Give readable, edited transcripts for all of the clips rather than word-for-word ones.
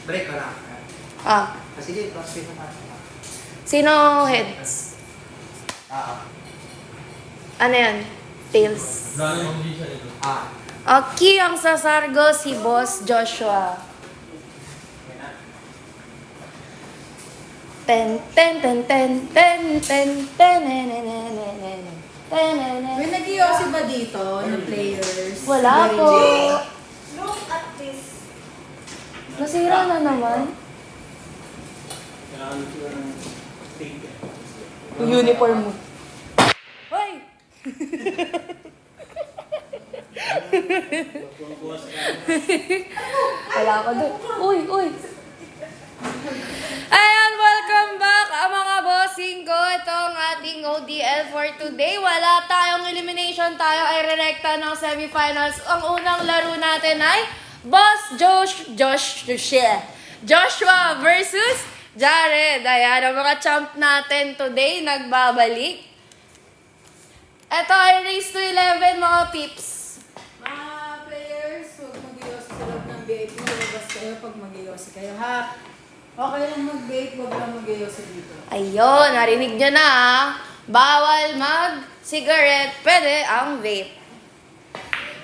Break ko na. Sige, crossfit na natin. Sino heads? Ano yan? Tails. Okay, ang sasargo si Boss Joshua. Ten ten ten ten ten ten ten May nag-iossi ba dito na players? Wala po. Look at this. Nasira na naman. Yung uniform mo. Hoy! Wala ko doon. Uy, uy! Ayan, welcome back mga bossing ko. Ito ang ating ODL for today. Wala tayong elimination. Tayo ay rerekta ng semifinals. Ang unang laro natin ay Joshua versus Jared. Ayan, ang mga champ natin today nagbabalik. Ito ay race to 11 mga pips. Mga players, huwag mag-iossi sa loob ng vape. Malabas kayo pag mag-iossi kayo, ha? Okay lang mag-vape, huwag lang mag-iossi dito. Ayun, narinig nyo na ah. Bawal mag-cigarette, pwede ang vape.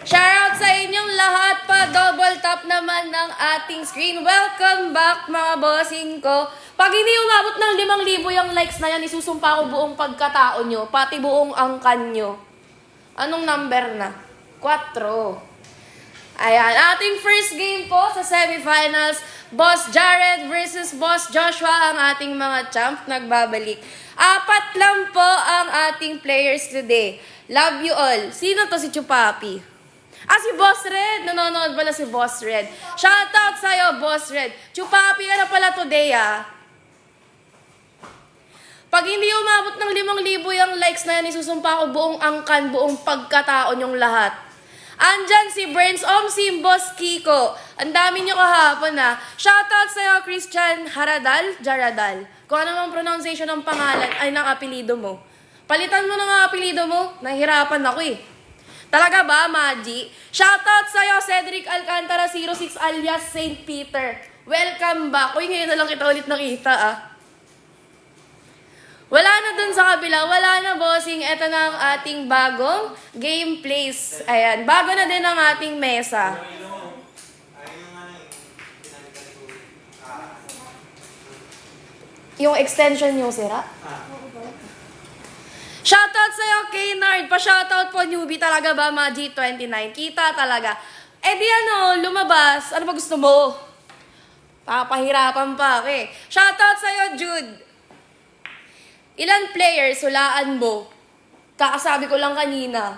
Shoutout sa inyong lahat pa. Double tap naman ng ating screen. Welcome back mga bossing ko. Pag hindi umabot ng 5,000 yung likes na yan, isusumpa ko buong pagkatao nyo. Pati buong angkan nyo. Anong number na? 4. Ayan, ating first game po sa semifinals. Boss Jared versus Boss Joshua ang ating mga champ. Nagbabalik. 4 lang po ang ating players today. Love you all. Sino to si Chupapi? Si Boss Red. Nanonood pala si Boss Red. Shoutout sa'yo, Boss Red. Chupapi ka na pala today, Pag hindi umabot ng 5,000 yung likes na yan, isusumpa ko buong angkan, buong pagkataon yung lahat. Andyan si Brains si Boss Kiko. Ang dami nyo kahapon, Shoutout sa'yo, Christian Jaradal. Kung ano mang pronunciation ng pangalan, ay ng apelido mo. Palitan mo ng apelido mo. Nahihirapan ako Talaga ba, Maji? Shoutout sa'yo, Cedric Alcantara 06 alias St. Peter. Welcome back. Uy, ngayon na lang kita ulit nakita, Wala na dun sa kabila. Wala na, bossing. Ito na ang ating bagong gameplays. Ayan. Bago na din ang ating mesa. Yung extension yung sira? Shoutout sa'yo, K-Nard. Pa-shoutout po, newbie talaga ba, mga G29? Kita talaga. Di lumabas. Ano ba gusto mo? Papahirapan pa, Shoutout sa'yo, Jude. Ilan players, hulaan mo? Kakasabi ko lang kanina.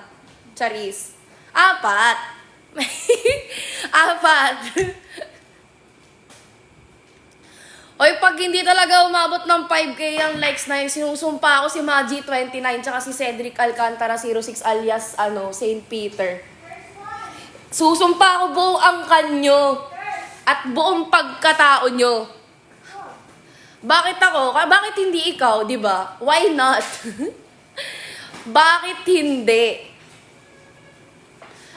Charis. 4. 4. Oy, pag hindi talaga umabot ng 5K ang likes na yun, sinusumpa ako si Maji 29 tsaka si Cedric Alcantara 06 alias St. Peter. Susumpa ako buong angkan nyo at buong pagkatao nyo. Bakit ako? Bakit hindi ikaw, di ba? Why not? Bakit hindi?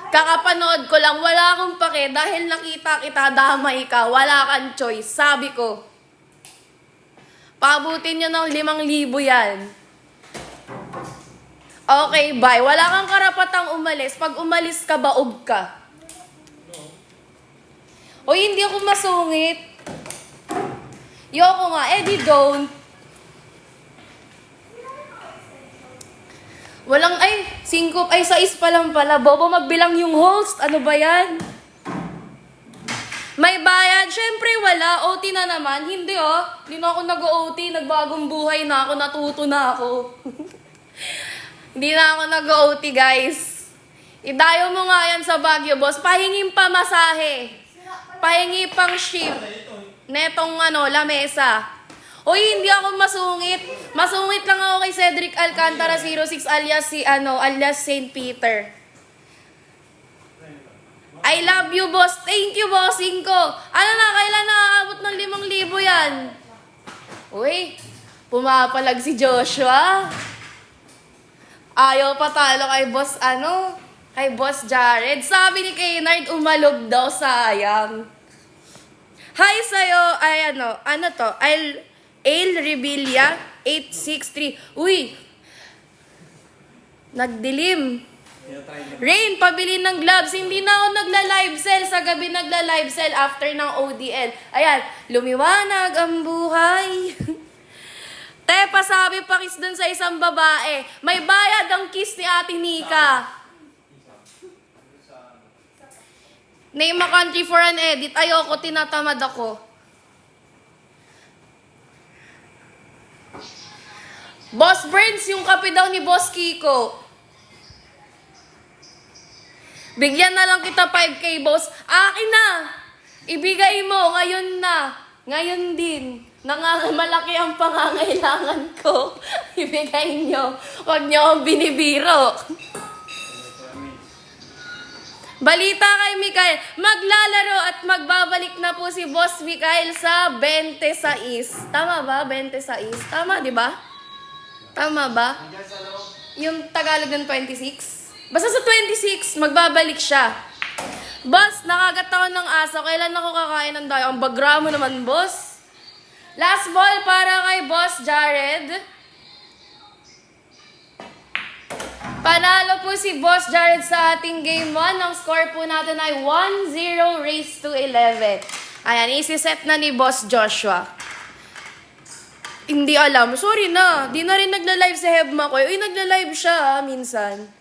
Kakapanood ko lang, wala akong pake dahil nakita kita, damay ka, wala kang choice. Sabi ko, pabutin nyo ng 5,000 yan. Okay, bye. Wala kang karapatang umalis. Pag umalis ka, baog ka. Uy, hindi ako masungit. Yoko nga, don't. Walang, 6 pa lang pala. Bobo, magbilang yung host. Ano ba yan? May bayad? Syempre wala. OT na naman. Hindi Hindi na ako nag-OT. Nagbagong buhay na ako. Natuto na ako. Hindi na ako nag-OT, guys. Idayo mo nga yan sa Baguio, boss. Pahingin pa masahe. Pahingi pang ship. Netong lamesa. Uy, hindi ako masungit. Masungit lang ako kay Cedric Alcantara 06 alias alias St. Peter. I love you, boss. Thank you, bossing ko. Kailan nakakabot ng 5,000 yan? Uy, pumapalag si Joshua. Ayaw patalo kay boss, kay boss Jared. Sabi ni Kaynard, umalog daw, sayang. Hi sa'yo, ay ano to? Ale Rebilla 863. Uy! Nagdilim. Rain, pabili ng gloves. Hindi na ako nagla-live sell. Sa gabi nagla-live sell after ng ODL. Ayan, lumiwanag ang buhay. Te, pasabi pa kiss dun sa isang babae. May bayad ang kiss ni Ate Nika. Name a country for an edit. Ayoko, tinatamad ako. Boss Burns, yung kape daw ni Boss Kiko. Bigyan na lang kita 5K, boss. Akin na! Ibigay mo, ngayon na. Ngayon din. Malaki ang pangangailangan ko. Ibigay nyo. Huwag nyo akong binibiro. Balita kay Mikael, maglalaro at magbabalik na po si Boss Mikael sa 26. Tama ba? 26? Tama, di ba? Tama ba? Yung Tagalog ng 26? Basta sa 26, magbabalik siya. Boss, nakagat ako ng aso. Kailan ako kakain ng dayo? Ang bagra mo naman, boss. Last ball para kay Boss Jared. Panalo po si Boss Jared sa ating game 1. Ang score po natin ay 1-0 raised to 11. Ayan, isi-set na ni Boss Joshua. Hindi alam. Sorry na. Di na rin nagla-live si Hebma ko. Uy, nagla-live siya minsan.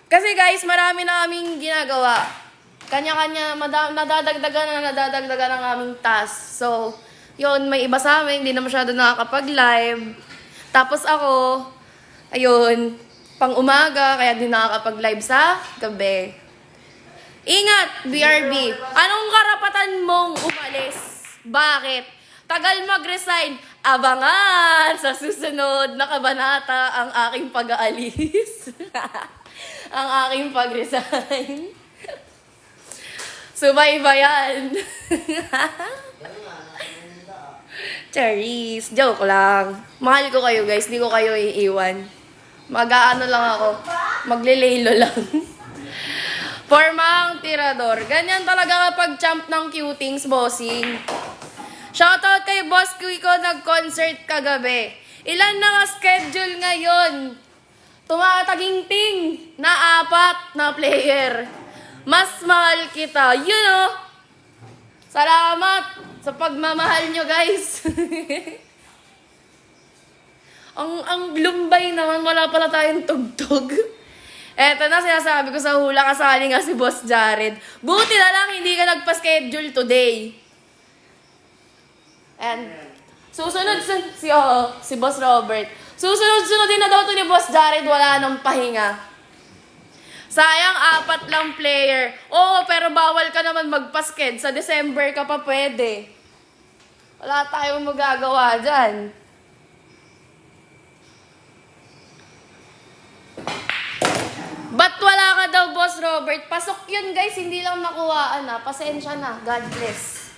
Kasi guys, marami na kaming ginagawa. Kanya-kanya, nadadagdagan ang aming task. So, yun, may iba sa amin, hindi na masyado nakakapag-live. Tapos ako, ayun, pang umaga, kaya di nakakapag-live sa gabi. Ingat, BRB. Anong karapatan mong umalis? Bakit? Tagal mag-resign. Abangan sa susunod na kabanata ang aking pag-aalis. Ang aking pag-resign. Subaybayan. Charis, joke lang. Mahal ko kayo guys, di ko kayo iiwan. Mag-aano lang ako, maglilelo lang. Formang tirador. Ganyan talaga kapag champ ng cutings, bossing. Shoutout kay Boss Kiko, nag-concert kagabi. Ilan naka-schedule ngayon? Tumataginting na 4 na player. Mas mahal kita. You know, salamat sa pagmamahal nyo, guys. ang lumbay naman, wala pala tayong tugtog. Eto na, sinasabi ko sa hula, kasali nga si Boss Jared. Buti na lang hindi ka nagpa-schedule today. And susunod si Boss Robert. Susunod-sunod din na daw to ni Boss Jared, wala nang pahinga. Sayang, 4 lang player. Oo, pero bawal ka naman magpasked. Sa December ka pa pwede. Wala tayong magagawa dyan. Ba't wala ka daw, Boss Robert? Pasok yun, guys. Hindi lang nakuhaan na. Pasensya na. God bless.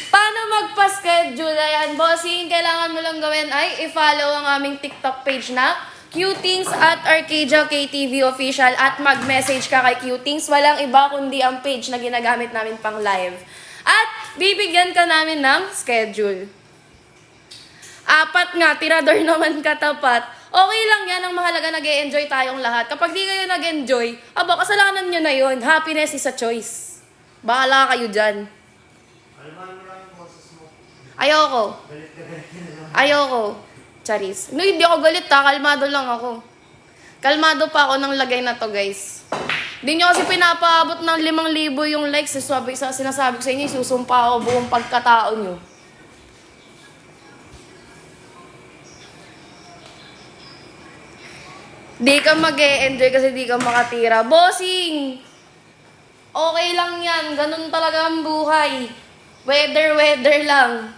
Paano magpa-schedule? Ayan, bossing, kailangan mo lang gawin ay i-follow ang aming TikTok page na Cutings at Arcadia KTV Official at mag-message ka kay Cutings. Walang iba kundi ang page na ginagamit namin pang live. At bibigyan ka namin ng schedule. 4 nga, tirador naman katapat. Okay lang yan, ang mahalaga nag-e-enjoy tayong lahat. Kapag di kayo nag-enjoy, kasalanan nyo na yun. Happiness is a choice. Bahala kayo dyan. Ayoko. Charis. No, hindi ako galit ha. Kalmado lang ako. Kalmado pa ako ng lagay na to, guys. Hindi nyo kasi pinapaabot ng 5,000 yung likes. Sinasabi ko sa inyo, susumpa ako buong pagkatao nyo. Di ka mag-e-enjoy kasi di ka makatira. Bossing! Okay lang yan. Ganun talaga ang buhay. Weather lang.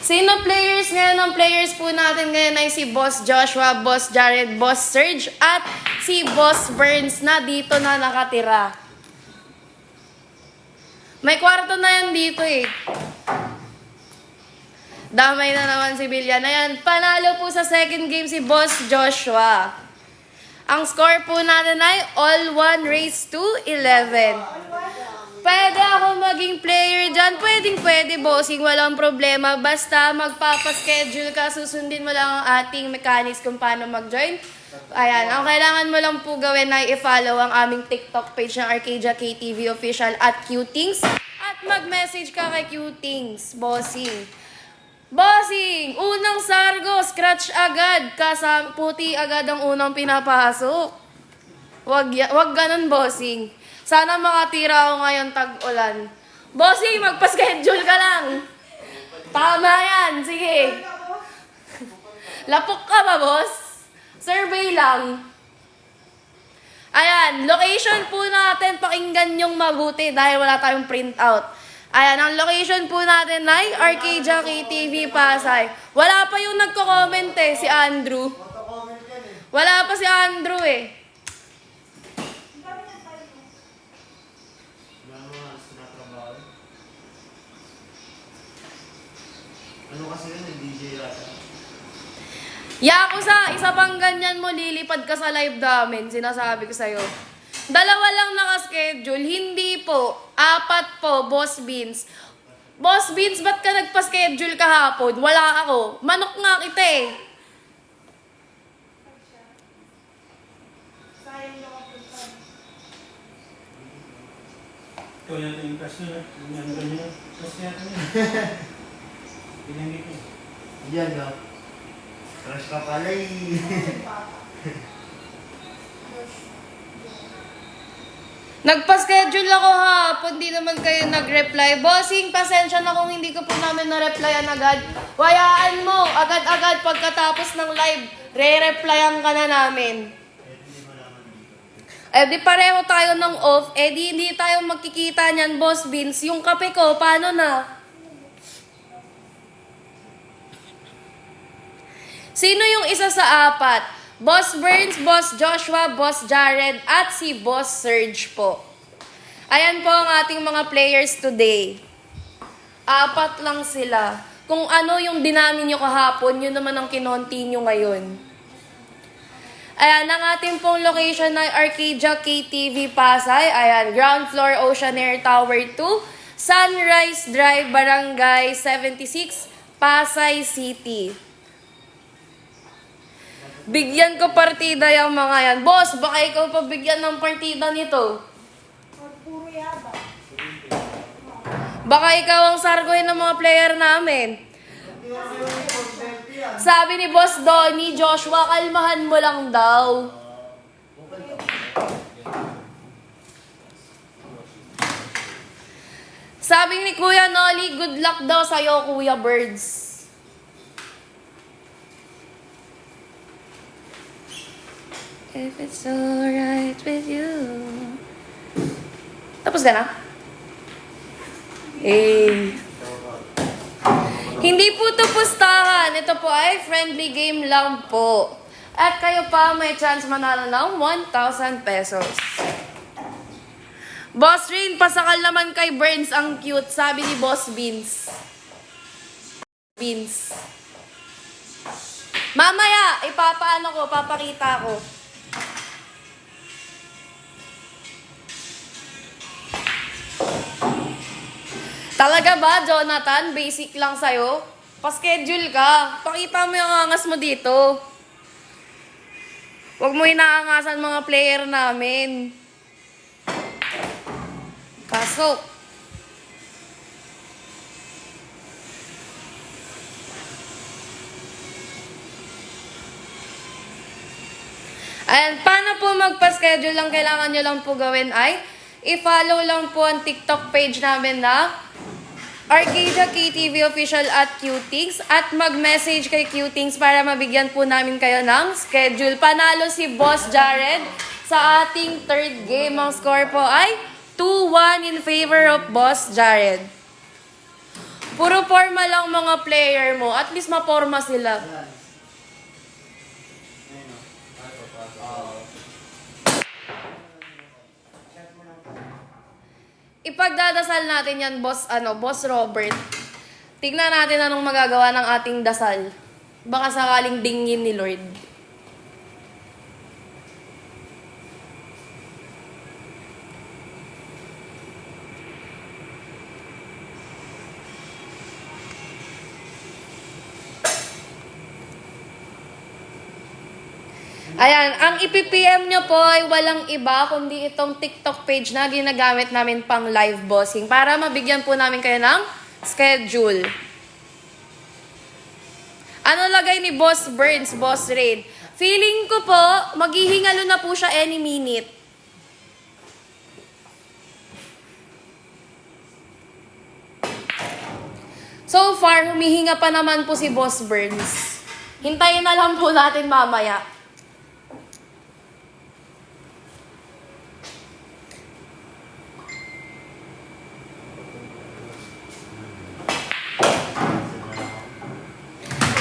Sino players ngayon? Ang players po natin ngayon ay si Boss Joshua, Boss Jared, Boss Serge, at si Boss Burns na dito na nakatira. May kwarto na yan dito eh. Damay na naman si Billian. Ayan, panalo po sa second game si Boss Joshua. Ang score po natin ay all 1 raised to 11. Pwede ako maging player dyan. Pwede, bossing. Walang problema. Basta magpapaschedule ka. Susundin mo lang ang ating mechanics kung paano mag-join. Ayan. Ang kailangan mo lang po gawin ay i-follow ang aming TikTok page ng Arcadia KTV Official at Qtings. At mag-message ka kay Qtings, bossing. Bossing! Unang sargo, scratch agad. Puti agad ang unang pinapasok. Wag ganun, bossing. Sana makatira ako ngayon tag-ulan. Bossing, magpa-schedule ka lang. Tama yan, sige. Lapok ka ba, boss? Survey lang. Ayan, location po natin, pakinggan yung mabuti dahil wala tayong printout. Ayan, ang location po natin ay Arcadia KTV Pasay. Wala pa yung nagko-comment si Andrew. Wala pa si Andrew eh. Ano kasi yun, DJ Rata? Yakuza, isa pang ganyan mo, lilipad ka sa live namin, sinasabi ko sa'yo. 2 lang naka-schedule, hindi po. 4 po, Boss Beans. Boss Beans, ba't ka nagpa-schedule kahapon? Wala ako. Manok nga kita eh. Ito yan yung kasi, yung ganyan. Kasi yan. Pinanggit niya. Yan, no? Crush ka pala eh. Nagpa-schedule ako hapon, di naman kayo nag-reply. Bossing, pasensya na kung hindi ko po namin na-replyan agad. Wayaan mo, agad-agad pagkatapos ng live, re-replyan ka na namin. Eh di pareho tayo ng off, eh di hindi tayo magkikita niyan, Boss Vince. Yung kape ko, paano na? Sino yung isa sa 4? Boss Burns, Boss Joshua, Boss Jared, at si Boss Serge po. Ayan po ang ating mga players today. 4 lang sila. Kung ano yung dinami nyo kahapon, yun naman ang kinonti nyo ngayon. Ayan, ang ating pong location ay Arcadia KTV Pasay. Ayan, ground floor Oceanair Tower 2, Sunrise Drive, Barangay 76, Pasay City. Bigyan ko partida yung mga yan. Boss, baka ikaw pabigyan ng partida nito. Puro yaba. Baka ikaw ang sargoy ng mga player namin. Sabi ni Boss Donnie, Joshua, kalmahan mo lang daw. Sabi ni Kuya Nolly, good luck daw sa'yo, Kuya Birds. If it's alright with you. Tapos ka na? Eh. Hindi po ito pustahan. Ito po ay friendly game lang po. At kayo pa may chance manalo ng 1,000 pesos. Boss Rain, pasakal naman kay Burns ang cute, sabi ni Boss Beans. Beans. Mamaya, ipapaano ko, papakita ko. Talaga ba, Jonathan? Basic lang sa'yo? Pa-schedule ka. Pakita mo yung angas mo dito. Huwag mo inaangasan mga player namin. Pasok. Ayan, paano po magpa-schedule lang kailangan nyo lang po gawin ay i-follow lang po ang TikTok page namin na Arcadia KTV Official at Qtings at mag-message kay Qtings para mabigyan po namin kayo ng schedule. Panalo si Boss Jared sa ating third game. Ang score po ay 2-1 in favor of Boss Jared. Puro forma lang mga player mo. At least maporma sila. Ipagdadasal natin yan, Boss Robert. Tignan natin anong magagawa ng ating dasal. Baka sakaling dingin ni Lord. Ayan, ang ipipm nyo po ay walang iba kundi itong TikTok page na ginagamit namin pang live bossing para mabigyan po namin kayo ng schedule. Ano lagay ni Boss Burns, Boss Raid? Feeling ko po, maghihingalo na po siya any minute. So far, humihinga pa naman po si Boss Burns. Hintayin na lang po natin mamaya.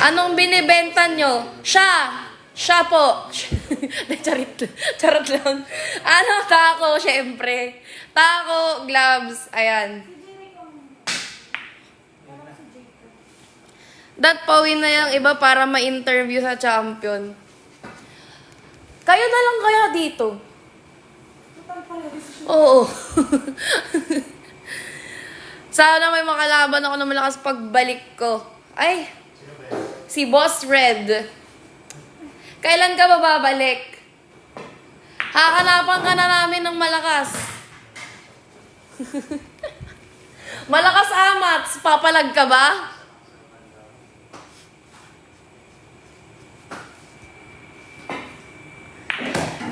Anong binibenta nyo? Siya po. Charot lang. Ano, taco, syempre. Taco, gloves, ayan. Pawin na yung iba para ma-interview sa champion. Kayo na lang kaya dito? Oo. Sana may makalaban ako na malakas pagbalik ko. Ay, si Boss Red. Kailan ka ba babalik? Hakanapan ka na namin ng malakas. Malakas amats, papalag ka ba?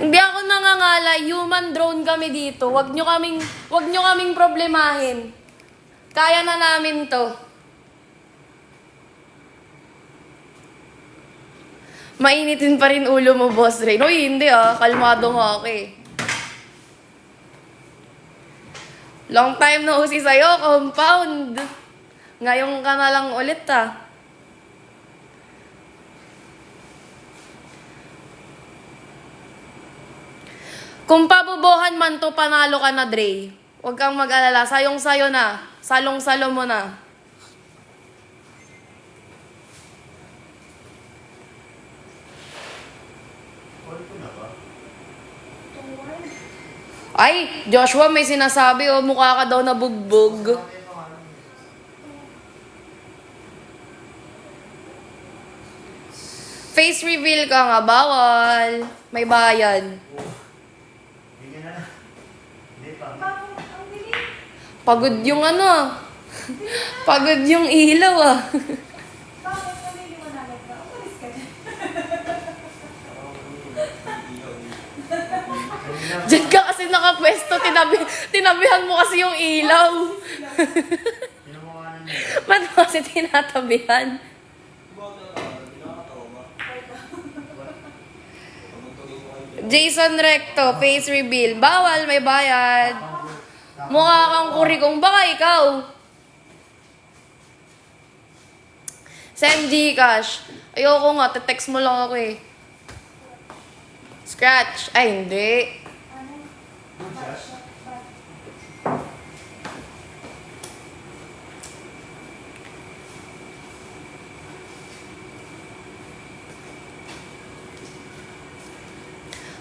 Hindi ako nangangala, human drone kami dito. Wag nyo kaming problemahin. Kaya na namin to. Mainitin pa rin ulo mo, Boss Ray. Uy, hindi kalmado nga ako eh. Long time na usi sa'yo, compound. Ngayon ka na lang ulit Kung pabubuhan man to, panalo ka na, Dre. Huwag kang mag-alala. Sayong-sayo na. Salong-salo mo na. Ay, Joshua, may sinasabi, mukha ka daw nabugbog. Face reveal ka nga, bawal. May bayad. Hindi na. Hindi pa. Ang bilis. Pagod yung Pagod yung ilaw Bakit naliliwanagan ka? Umalis ka dyan. Diyan ka kasi nakapwesto, tinabihan mo kasi yung ilaw. Pinukuhanan niya. Ba't mo kasi tinatabihan? Jason Recto, face reveal. Bawal, may bayad. Mukha kang kurikong, baka ikaw. Send Gcash. Ayoko nga, text mo lang ako eh. Scratch. Ay, hindi.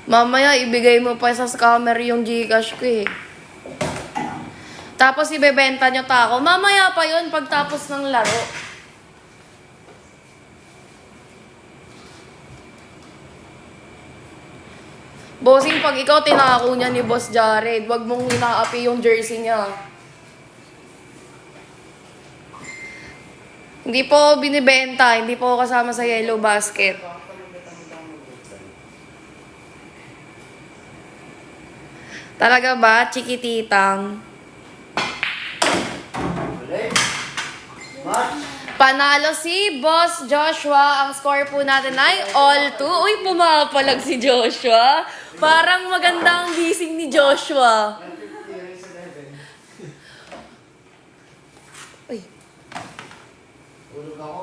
Mamaya, ibigay mo pa sa scammer yung Gcash ko eh. Tapos ibebenta nyo tako. Mamaya pa yun pagtapos ng laro. Bossing, pag ikaw tinako niya ni Boss Jared, wag mong inaapi yung jersey niya. Hindi po binibenta, hindi po kasama sa Yellow Basket. Talaga ba, chikititang? Match. Panalo si Boss Joshua. Ang score po natin ay all 2. Uy, pumapalag si Joshua. Parang maganda ang gising ni Joshua. Uy. Ulog ako.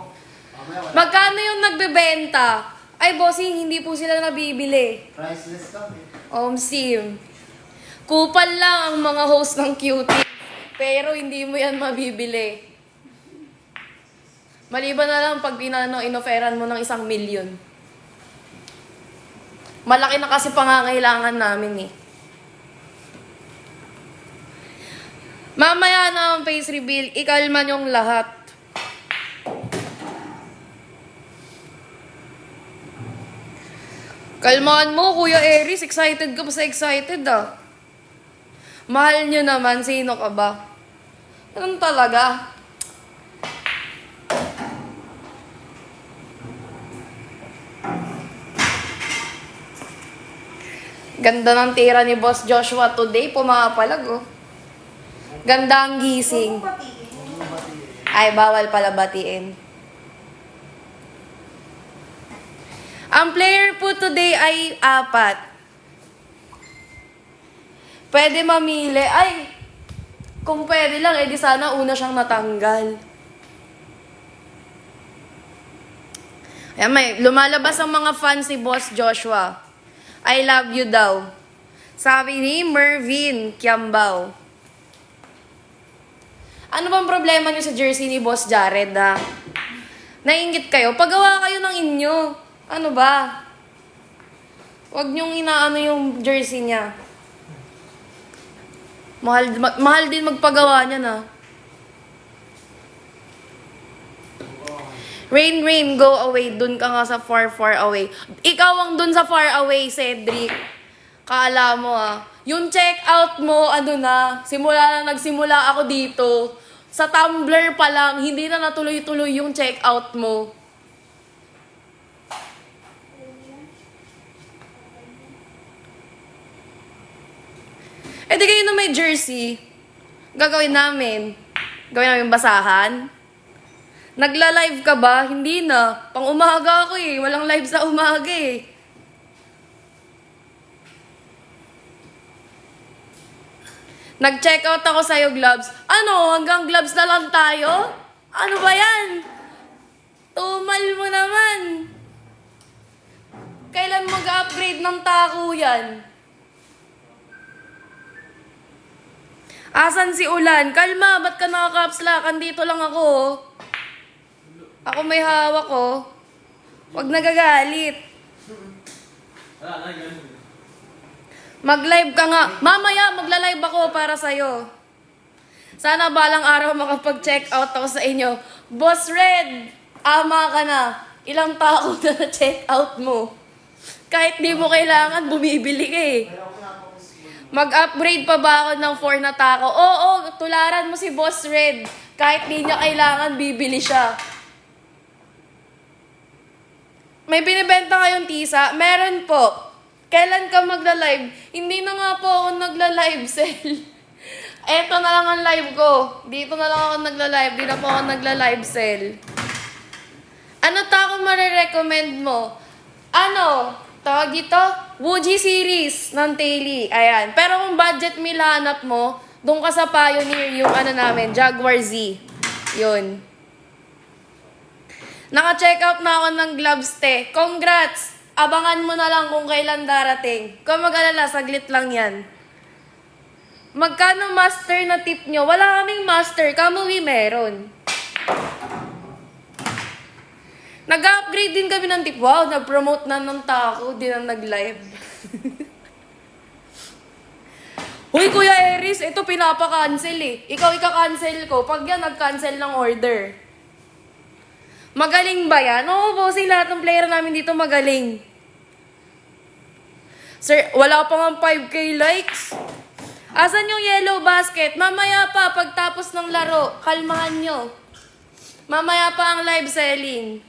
Mamaya wala. Magkano yung nagbebenta? Ay, bossing, hindi po sila nabibili. Priceless kami. Sim. Kupal lang ang mga host ng Cutie. Pero hindi mo yan mabibili. Maliban na lang pag inoferan mo ng 1,000,000. Malaki na kasi pangangailangan namin eh. Mamaya na ang face reveal, ikalma niyong lahat. Kalmahan mo, Kuya Aries. Excited ka pa sa excited ah. Mahal niyo naman, sino ka ba? Ganun talaga. Ganda ng tira ni Boss Joshua today, pumapalag oh. Ganda ang gising. Ay, bawal pala batiin. Ang player po today ay 4. Pwede mamili. Ay, kung pwede lang, edi sana una siyang natanggal. Ayan, may lumalabas ang mga fans ni Boss Joshua. I love you daw. Sabi ni Mervin Kiambao. Ano bang problema niyo sa jersey ni Boss Jared, ha? Nainggit kayo? Pagawa kayo ng inyo. Ano ba? Huwag niyong inaano yung jersey niya. Mahal din magpagawa niya na. Rain, rain, go away. Dun ka nga sa far, far away. Ikaw ang dun sa far away, Cedric. Kala mo ah. Yung check out mo, ano na, nagsimula ako dito. Sa Tumblr pa lang, hindi na natuloy-tuloy yung check out mo. Eh di kayo na may jersey. Gagawin namin. Gawin namin basahan. Nagla-live ka ba? Hindi na. Pang umaga ako eh. Walang live sa umaga eh. Nag-check out ako sa'yo, Gloves. Ano? Hanggang gloves na lang tayo? Ano ba yan? Tumal mo naman. Kailan mag-upgrade ng tako yan? Asan si Ulan? Kalma, ba't ka naka-caps lock? Andito lang ako. Ako may hawak ko. Huwag nagagalit. Mag-live ka nga. Mamaya, magla-live ako para sa'yo. Sana balang araw makapag-check out ako sa inyo. Boss Red, ama ka na. Ilang tao na check out mo. Kahit di mo kailangan, bumibili ka eh. Mag-upgrade pa ba ako ng 4 na tako? Oo, tularan mo si Boss Red. Kahit di niya kailangan, bibili siya. May binibenta kayong tisa? Meron po. Kailan ka magla-live? Hindi na nga po ako nagla-live, Sel. Eto na lang ang live ko. Dito na lang ako nagla-live. Di na po ako nagla-live, Sel. Ano tako marirecommend mo? Ano? Tawag dito? Wuji series ng Taily. Ayan. Pero kung budget meal hanap mo, doon ka sa Pioneer yung ano namin, Jaguar Z. Yun. Naka-check out na ako ng gloves, te. Congrats! Abangan mo na lang kung kailan darating. Kung mag-alala, saglit lang yan. Magkano master na tip nyo? Wala kaming master. Kamuwi meron. Nag-upgrade din kami ng tip. Wow, nag-promote na ng tako. Di na nag-live. Uy, Kuya Aries, ito pinapa-cancel eh. Ikaw ika-cancel ko. Pag yan, nag-cancel ng order. Magaling ba yan? Oo, bossing, lahat ng player namin dito magaling. Sir, wala pa nga 5K likes. Asan yung yellow basket? Mamaya pa, pagtapos ng laro, kalmahan nyo. Mamaya pa ang live selling.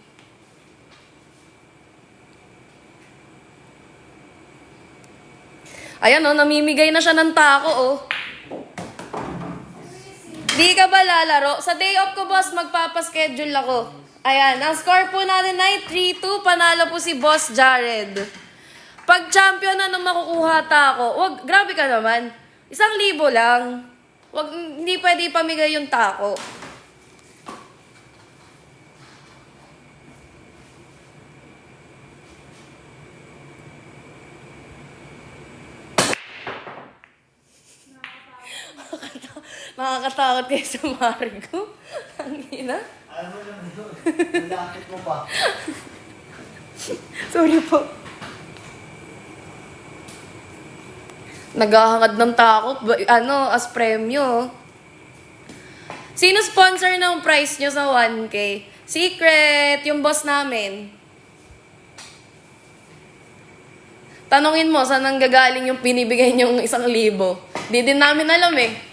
Ayan oh, namimigay na siya ng tako oh. Di ka ba lalaro? Sa day off ko, boss, magpapaschedule ako. Ayan, ang score po natin ay 3-2. Panalo po si Boss Jared. Pag champion na nang makukuha tako, wag, grabe ka naman. 1,000 lang. Wag, hindi pwede ipamigay yung tako. Nakakatakot kayo sa Margo. Ang ina. Ano lang yun? Ang lapit mo pa. Sorry po. Naghahangad ng takot. As premyo. Sino sponsor ng price nyo sa 1K? Secret, yung boss namin. Tanungin mo, saan nang gagaling yung pinibigay niyong 1,000? Di din namin alam eh.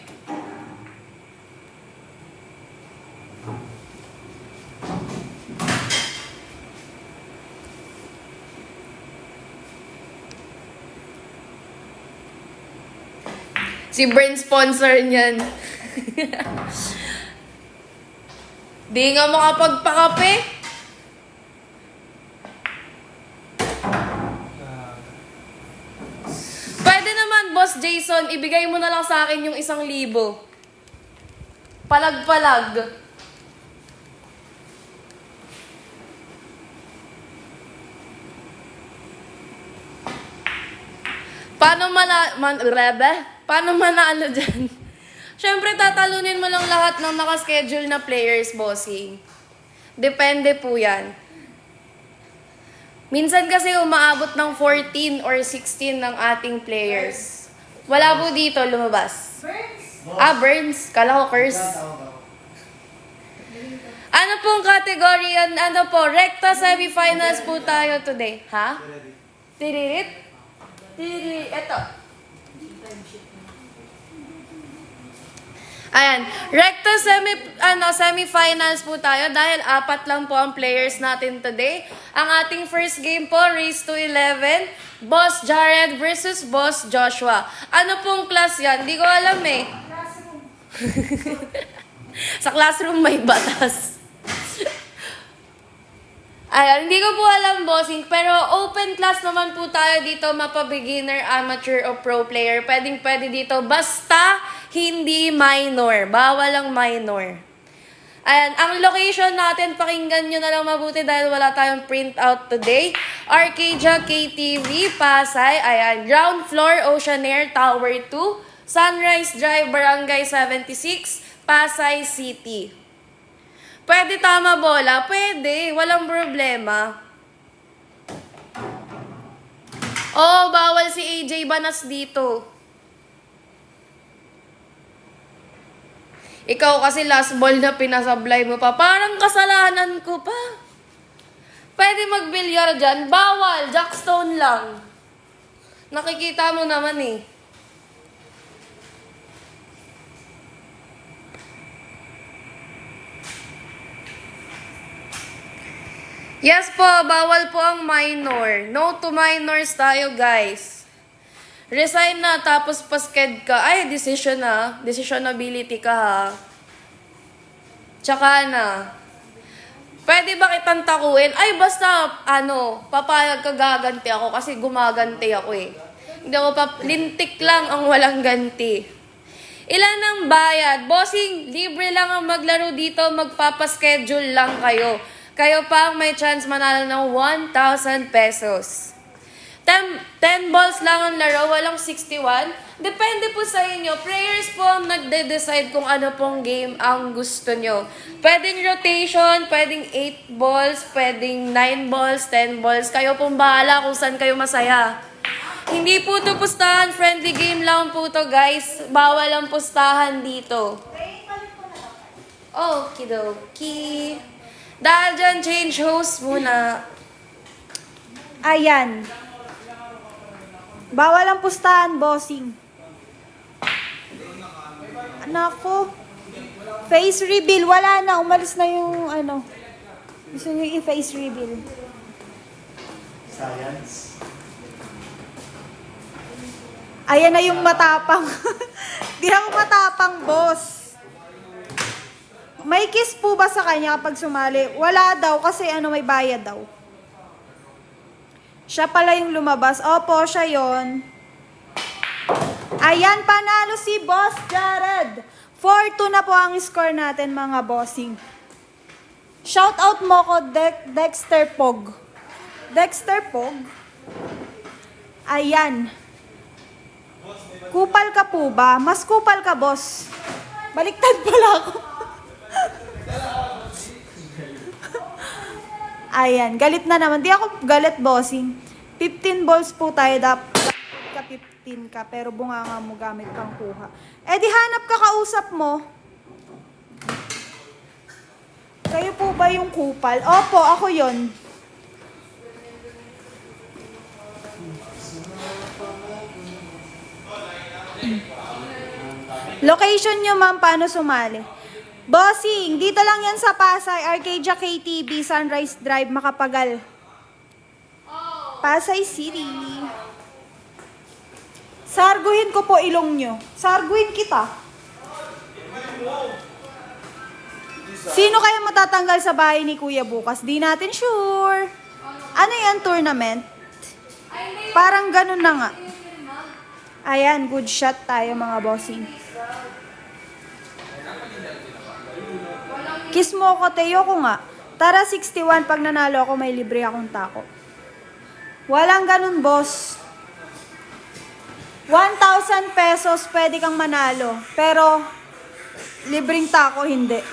Si Brain sponsor niyan. Di nga makapagpakape. Pwede naman, Boss Jason, ibigay mo na lang sa akin yung 1,000. Palag-palag. Paano manalo dyan? Siyempre, tatalunin mo lang lahat ng nakaschedule na players, bossing. Depende po yan. Minsan kasi umaabot ng 14 or 16 ng ating players. Wala po dito lumabas. Burns. Kala ko curse. Ano pong category yan? Ano po? Recta semifinals po tayo today. Ha? Tiririt? Tiririt. Ito. Ayan, Recta semifinals po tayo dahil 4 lang po ang players natin today. Ang ating first game po, race to 11, Boss Jared versus Boss Joshua. Ano pong class yan? Di ko alam eh. Sa classroom may batas. Ayan, hindi ko po alam, bossing, pero open class naman po tayo dito, mapa-beginner, amateur, o pro player. Pwede dito, basta hindi minor. Bawal ang minor. Ayan, ang location natin, pakinggan nyo na lang mabuti dahil wala tayong printout today. Arcadia KTV, Pasay. Ayan, ground floor, Oceanair, Tower 2. Sunrise Drive, Barangay 76, Pasay City. Pwede tama bola? Pwede. Walang problema. Oh, bawal si AJ Banas dito. Ikaw kasi last ball na pinasablay mo pa. Parang kasalanan ko pa. Pwede magbilyar dyan. Bawal. Jackstone lang. Nakikita mo naman eh. Yes po, bawal po ang minor. No to minors tayo, guys. Resign na, tapos pasked ka. Ay, decision na. Decisionability ka, ha. Tsaka na. Pwede ba kitang takuin? Ay, basta, papayag ka gaganti ako kasi gumaganti ako eh. Hindi ako lintik lang ang walang ganti. Ilan ang bayad? Bossing, libre lang ang maglaro dito, magpapaschedule lang kayo. Kayo pa ang may chance manalo ng 1,000 pesos. 10 balls lang ang laro, walang 61. Depende po sa inyo. Players po ang nagde-decide kung ano pong game ang gusto nyo. Pwedeng rotation, pwedeng 8 balls, pwedeng 9 balls, 10 balls. Kayo pong bahala kung saan kayo masaya. Hindi po ito pustahan, friendly game lang po to, guys. Bawal ang pustahan dito. Okidoki. Dahil dyan, change host muna. Ayan. Bawal ang pustahan, bossing. Nako. Face reveal. Wala na. Umalis na yung Gusto nyo i-face reveal. Science. Ayan na yung matapang. Di ako matapang, boss. May kiss po ba sa kanya kapag sumali? Wala daw kasi may bayad daw. Siya pala yung lumabas. Opo, siya yon. Ayan, panalo si Boss Jared. 4-2 na po ang score natin, mga bossing. Shout out mo ko, Dexter Pog. Dexter Pog? Ayan. Kupal ka po ba? Mas kupal ka, boss. Baliktad pala ako. Ayan, galit na naman. Di ako galit, bossing. 15 balls po tayo. Dapat ka 15 ka, pero bunganga mo gamit pang kuha. Eh di hanap ka kausap mo. Kayo po ba yung kupal? Opo, ako yon. Location nyo, ma'am, paano sumali? Bossing, dito lang yan sa Pasay, Arcadia KTV, Sunrise Drive, Makapagal. Pasay City. Sarguhin ko po ilong nyo. Sarguhin kita. Sino kaya matatanggal sa bahay ni Kuya bukas? Di natin sure. Ano yan, tournament? Parang ganun na nga. Ayan, good shot tayo mga bossing. Kiss mo ko, Teo ko nga. Tara 61, pag nanalo ako may libre akong tako. Walang ganun, boss. 1,000 pesos pwede kang manalo. Pero, libreng tako, hindi.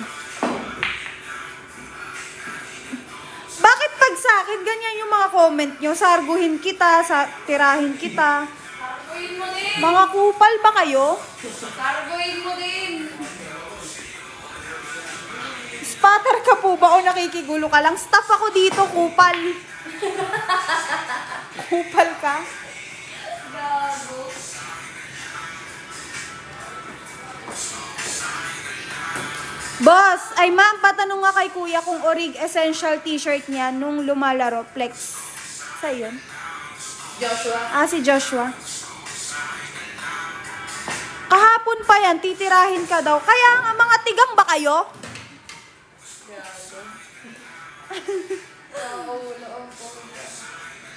Bakit pag sa akin, ganyan yung mga comment nyo? Sarguhin kita, tirahin kita. Sarguin mo din. Mga kupal ba kayo? Sarguin mo din. Spatter ka po ba o nakikigulo ka lang? Staff ako dito, kupal. Kupal ka? Gago. Boss, ay ma'am, patanong nga kay kuya kung Orig Essential t-shirt niya nung lumalaro, flex. Sa yun? Joshua. Ah, si Joshua. Kahapon pa yan, titirahin ka daw. Kaya nga, mga tigang ba kayo?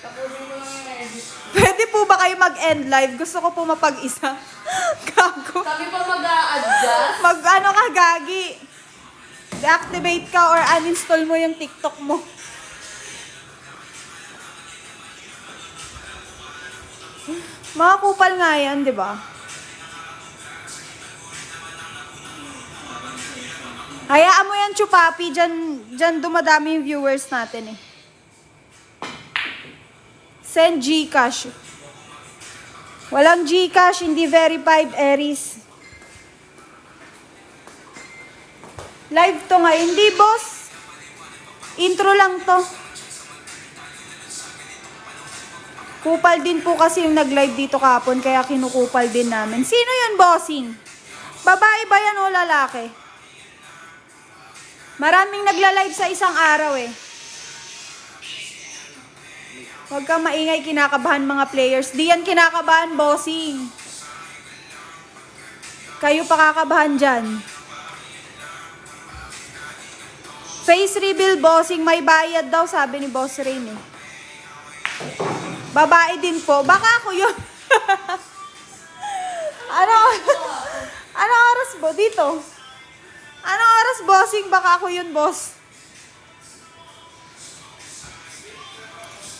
Tapusin mo lang yung edit. Pwede po ba kayo mag-end live? Gusto ko po mapag-isa. Gago. Kami pa mag-a-adjust. Mag-ano ka, gagi. Deactivate ka or uninstall mo yung TikTok mo. Mga kupal nga yan, di ba? Hayaan mo yan, Chupapi. Diyan dumadami yung viewers natin eh. Send Gcash. Walang Gcash, hindi verified, Aries. Live to nga. Hindi, boss. Intro lang to. Kupal din po kasi yung nag-live dito kahapon, kaya kinukupal din namin. Sino yun, bossing? Babae ba yan o lalaki? Maraming nagla-live sa isang araw eh. Huwag kang maingay, kinakabahan mga players. Di yan kinakabahan, bossing. Kayo pa kakabahan dyan. Face reveal, bossing. May bayad daw, sabi ni Boss Rain eh. Babae din po. Baka ako yun. Ano oras bo? Dito. Ano oras, bossing? Baka ako yun, boss.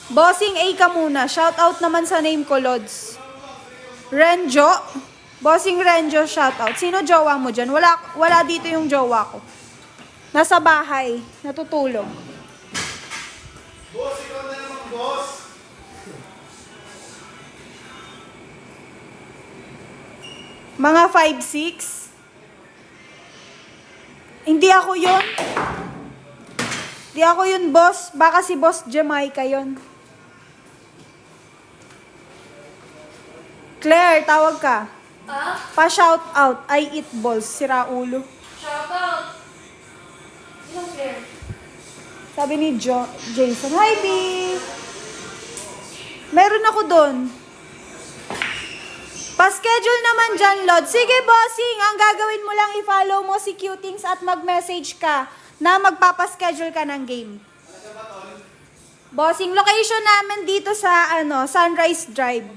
Bossing A ka muna. Shout out naman sa name ko, Lods. Renjo. Bossing Renjo, shout out. Sino jowa mo dyan? Wala dito yung jowa ko. Nasa bahay. Natutulog. Boss, ikaw na naman, boss. Mga 5'6". Hindi ako yun. Hindi ako yun, boss. Baka si Boss Jamaica yun. Claire, tawag ka. Ha? Pa-shout out. I eat balls. Sira ulo. Shout out. Ilang player? Sabi ni Jason. Hi, B. Meron ako doon. Pa-schedule naman dyan, Lord. Sige, bossing. Ang gagawin mo lang, i-follow mo si Cutings at mag-message ka na magpapaschedule ka ng game. Bossing, location namin dito sa Sunrise Drive.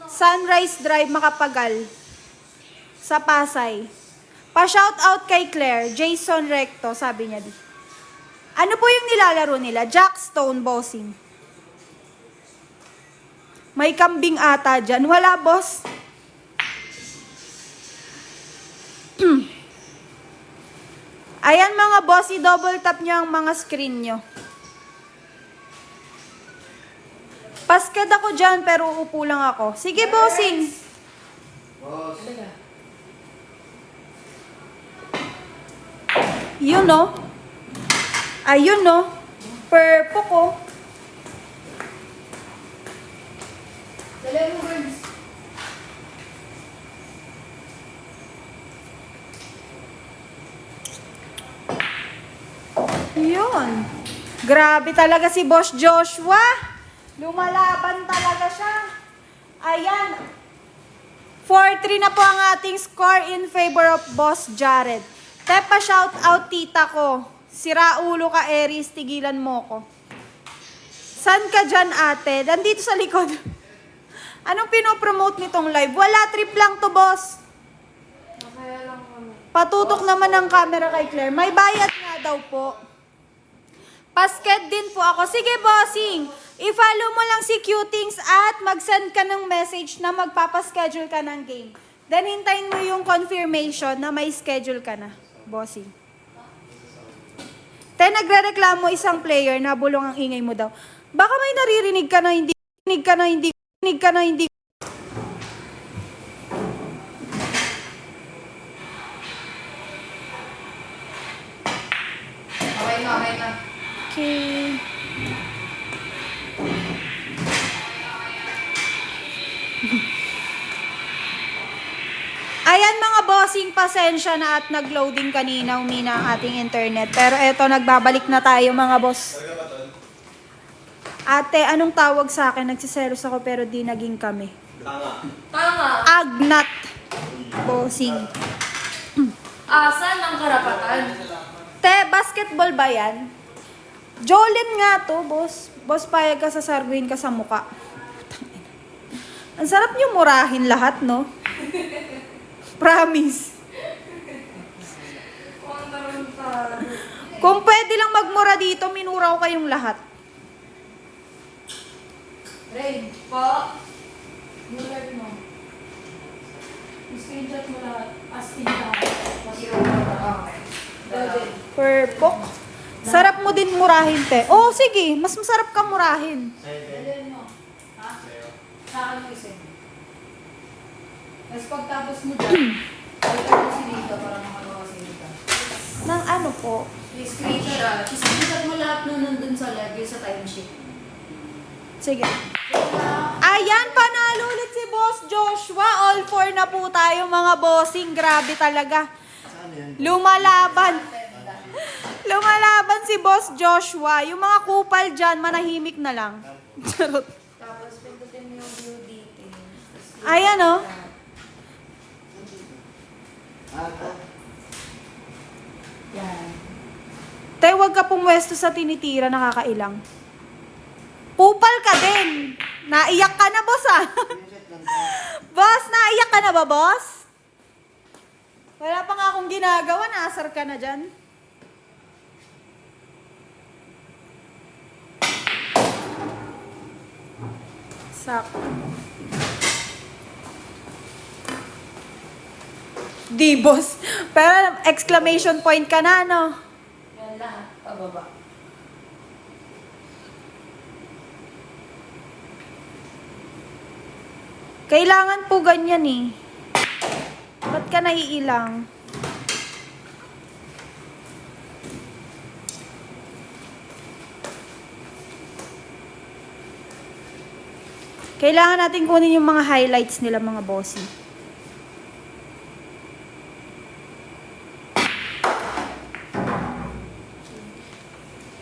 Sunrise Drive, Makapagal. Sa Pasay. Pa-shoutout kay Claire. Jason Recto, sabi niya di. Ano po yung nilalaro nila? Jackstone, bossing. May kambing ata dyan. Wala, boss. Ayan mga boss, i-double tap nyo ang mga screen nyo. Pasked ako dyan, pero uupo lang ako. Sige, bossing. Boss. Talaga. Yun, no? Ayun, no? Purple ko. Dali mo, girls. Yun. Grabe talaga si Boss Joshua. Lumalaban talaga siya. Ayan. 4-3 na po ang ating score in favor of Boss Jared. Tepa, shout out tita ko. Sira ulo ka, Aries. Tigilan mo ko. San ka dyan, ate? Nandito sa likod. Anong pinopromote nitong live? Wala, trip lang to, boss. Masaya lang kami. Patutok naman ang camera kay Claire. May bayad nga daw po. Pasked din po ako. Sige, bossing. I-follow mo lang si Qtings at mag-send ka ng message na magpapaschedule ka ng game. Then, hintayin mo yung confirmation na may schedule ka na, bossing. Then, nagre-reklamo isang player na bulong ang ingay mo daw. Baka may naririnig ka na hindi. Okay na, okay na. Okay. Ayan mga bossing, pasensya na at nag-loading kanina, umina ang ating internet. Pero eto, nagbabalik na tayo mga boss. Talaga ba, Tol? Ate, anong tawag sa akin? Nagsiselos ako pero di naging kami. Tanga. Tama. Agnat. Bossing. Asan ang karapatan? Te, basketball ba yan? Jolin nga to, boss. Boss, payag ka sasarguin ka sa muka. Ang sarap niyo murahin lahat, no? Promise. Kung pwede lang magmura dito, minura ko kayong lahat. Rain, Po. mula mo. I-screenshot mo lahat. As in lahat. Okay. Dali. Purpok. Sarap mo din murahin, te. Oh, sige. Mas masarap ka murahin. Dali mo. Ha? Sa akin mo isend. Tapos pagtapos mo dyan, balikan mo si Rita para makagawa si Rita. Nang ano po? I-screenshot. I-screenshot mo lahat na nandun sa live yung sa timesheet. Sige. Ayan, panalo ulit si Boss Joshua. All four na po tayo, mga bossing. Grabe talaga. Saan yan? Lumalaban. Lumalaban si Boss Joshua. Yung mga kupal dyan, manahimik na lang. Charot. Tapos pindutin mo yung view details. Ayan, oh. Ito. Yan. Te, huwag ka pumwesto sa tinitira, nakakailang. Kupal ka din. Naiyak ka na, boss, ah. Screenshot lang to. Boss, naiyak ka na ba, boss? Wala pa nga akong ginagawa, naasar ka na dyan. Sakto. Di, boss. Pero exclamation point ka na, no? Yan lahat. Pababa. Kailangan po ganyan eh. Ba't ka naiilang? Kailangan natin kunin yung mga highlights nila, mga bossy.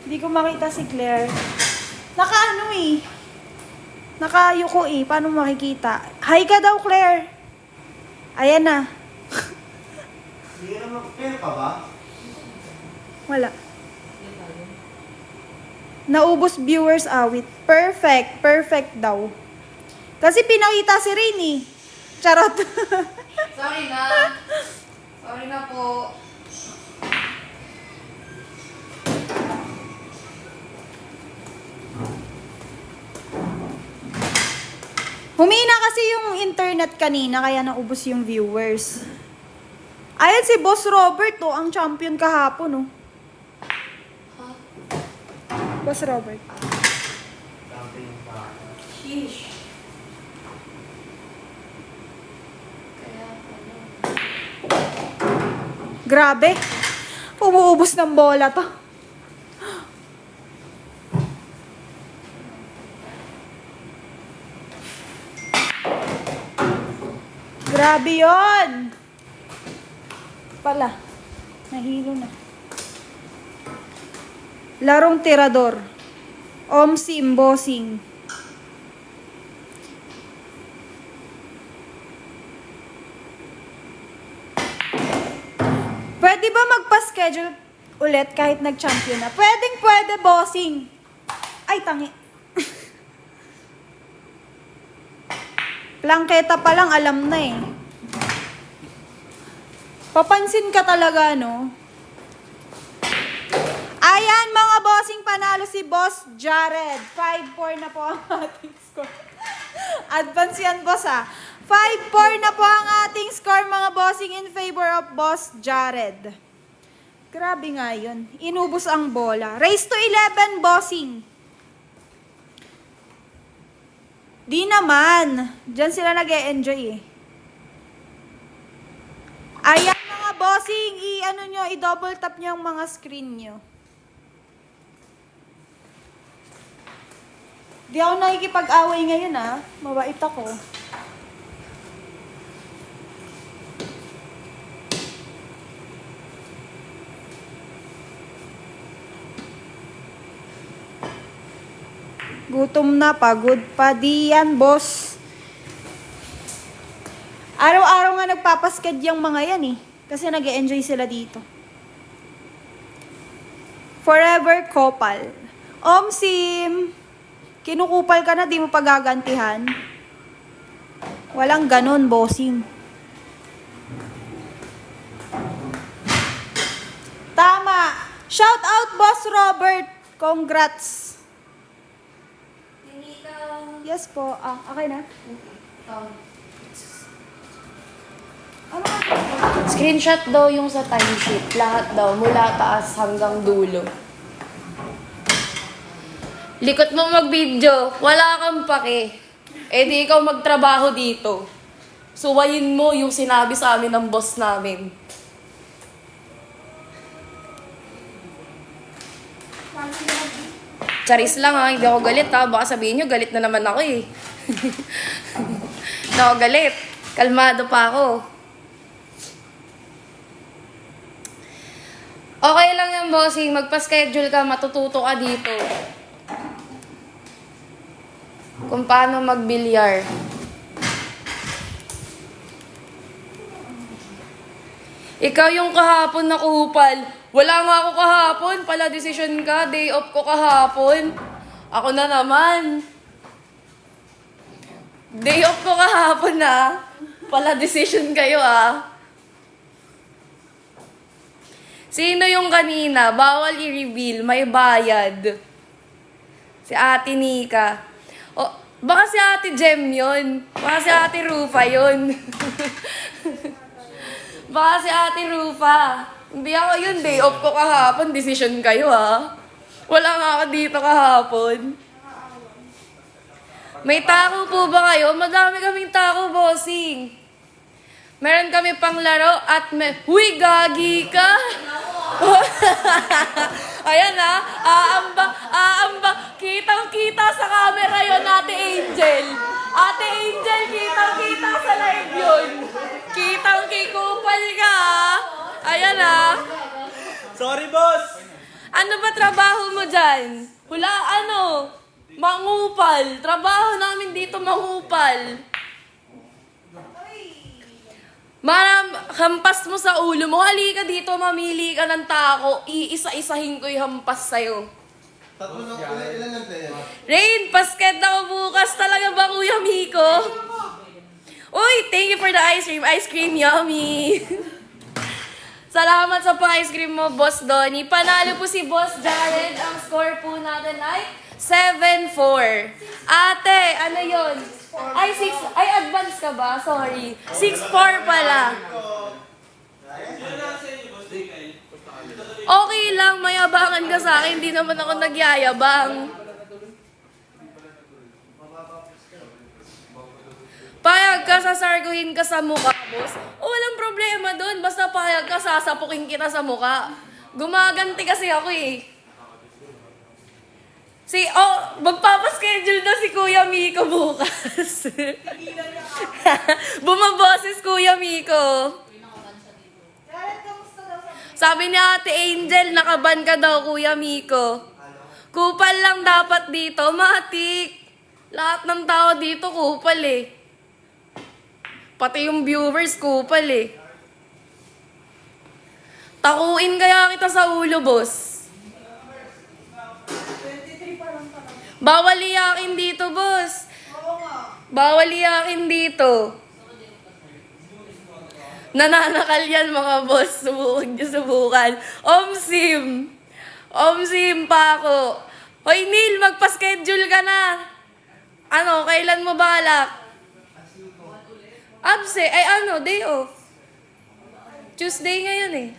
Hindi ko makita si Claire. Nakaano eh. Nakayuko eh. Paano makikita? Hi ka daw, Claire. Ayan na. Hindi ka naman clear ka ba? Wala. Naubos viewers awit. Perfect. Perfect daw. Kasi pinakita si Rainy. Charot. Sorry na. Sorry na po. Humina kasi yung internet kanina kaya naubos yung viewers. Ayan si Boss Robert, oh, ang champion kahapon, oh. Boss Robert. Camping pa. Finish. Kaya ano. Grabe. Umuubos ng bola to. Grabe yon. Pala. Nahilo na. Larong tirador. Omsi Imbosing. Pwede ba magpa-schedule ulit kahit nag-champion na? Pwede, bossing. Ay, tangi. Plangketa pa lang, alam na eh. Papansin ka talaga, no? Ayan, mga bossing, panalo si Boss Jared. 5-4 na po ang ating score. Advance yan, boss, ah. 5-4 na po ang ating score, mga bossing, in favor of Boss Jared. Grabe nga yun. Inubos ang bola. Race to 11, bossing. Di naman. Diyan sila nag-e-enjoy eh. Ayan, mga bossing, i-double tap nyo ang mga screen nyo. Di ako nakikipag-away ngayon, ah. Mabait ako. Gutom na, pagod pa diyan, boss. Araw-araw nga nagpapasked yung mga yan eh. Kasi nag-e-enjoy sila dito. Forever Kopal. Omsim, kinukupal ka na, di mo pagagantihan. Walang ganun, bossing. Tama. Shout out, Boss Robert. Congrats. Yes po. Okay na. Ano ka? Screenshot daw yung sa timesheet. Lahat daw, mula taas hanggang dulo. Likot mo mag-video, wala kang pake. Eh di ikaw magtrabaho dito. Suwayin mo yung sinabi sa amin ng boss namin. Charis lang ha, hindi ako galit ha. Baka sabihin nyo, galit na naman ako eh. Hindi ako galit. Kalmado pa ako. Okay lang yung bossing. Magpa-schedule ka, matututo ka dito. Kung paano mag-bilyar. Ikaw yung kahapon na kupal. Wala nga ako kahapon. Pala decision ka. Day off ko kahapon. Ako na naman. Day off ko kahapon na. Pala decision kayo ah. Sino yung kanina? Bawal i-reveal. May bayad. Si Ate Nika. O, baka si Ate Jem yun. Baka si Ate Rufa yun. Baka si Ate Rufa. Hindi ako yun. Day off ko kahapon. Decision kayo ha. Wala nga ako dito kahapon. May tako po ba kayo? Madami kaming tako, bossing. Meron kami pang laro at huy, gagi ka! Ayan ha. Aamba. Kitang-kita sa camera yon, Ate Angel. Ate Angel, kitang-kita sa live yun. Kitang-kikupal ka ha. Ayan ha. Sorry, boss! Ano ba trabaho mo dyan? Wala ano? Mangupal. Trabaho namin dito mangupal. Hampas mo sa ulo mo. Halika dito, mamili ka ng tako. Iisa-isahin ko yung hampas sa'yo. Tatlo na ilan lang tayo? Rain, pasket ako bukas. Talaga ba, Kuya Miko? Uy, thank you for the ice cream. Ice cream, yummy. Salamat sa pa-ice cream mo, Boss Donnie. Panalo po si Boss Jared. Ang score po natin ay 7-4. Ate, ano yun? Ay, 6. Ay, advance ka ba? Sorry. 6-4 pala. Okay lang, mayabangan ka sa akin. Hindi naman ako nagyayabang. sasarguhin ka sa mukha, boss, walang problema dun. Basta payag ka, sasapukin kita sa mukha. Gumaganti kasi ako eh. Magpapaschedule na si Kuya Miko bukas. Bumaboses Kuya Miko. Sabi ni Ate Angel, nakaban ka daw Kuya Miko. Kupal lang dapat dito, matik. Lahat ng tao dito kupal eh. Pati yung viewers kupal eh. Takuin kaya kita sa ulo, boss. 23 pa lang pala. Bawal iyakin dito, boss. Oo nga. Bawal iyakin dito. Nananakal yan, mga boss. Subukan niyo, subukan. Omsim pa ako. Hoy, Neil, magpa-schedule ka na. Ano, kailan mo balak? Day off. Tuesday ngayon eh.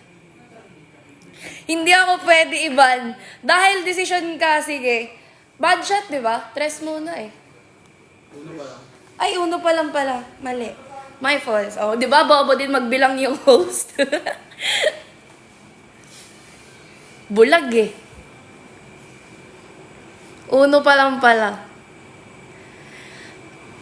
Hindi ako pwede iban. Dahil decision ka, sige. Bad shot, di ba? Tres muna eh. Uno pa lang pala. Mali. My fault. Oh, di ba? Bobo din magbilang yung host. Bulag eh. Uno pa lang pala.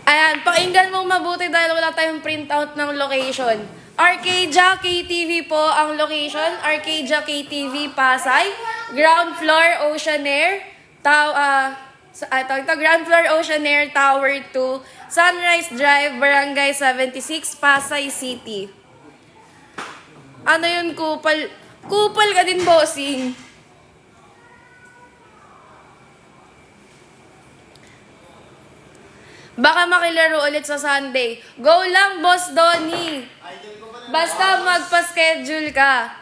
Ayan, pakinggan mong mabuti dahil wala tayong printout ng location. Arcadia KTV po ang location. Arcadia KTV Pasay. Ground floor Oceanair. Ground floor Oceanair Tower 2. Sunrise Drive, Barangay 76, Pasay City. Ano yun, kupal? Kupal ka din, bossing. Baka makilaro ulit sa Sunday. Go lang, Boss Donnie. Basta magpa-schedule ka.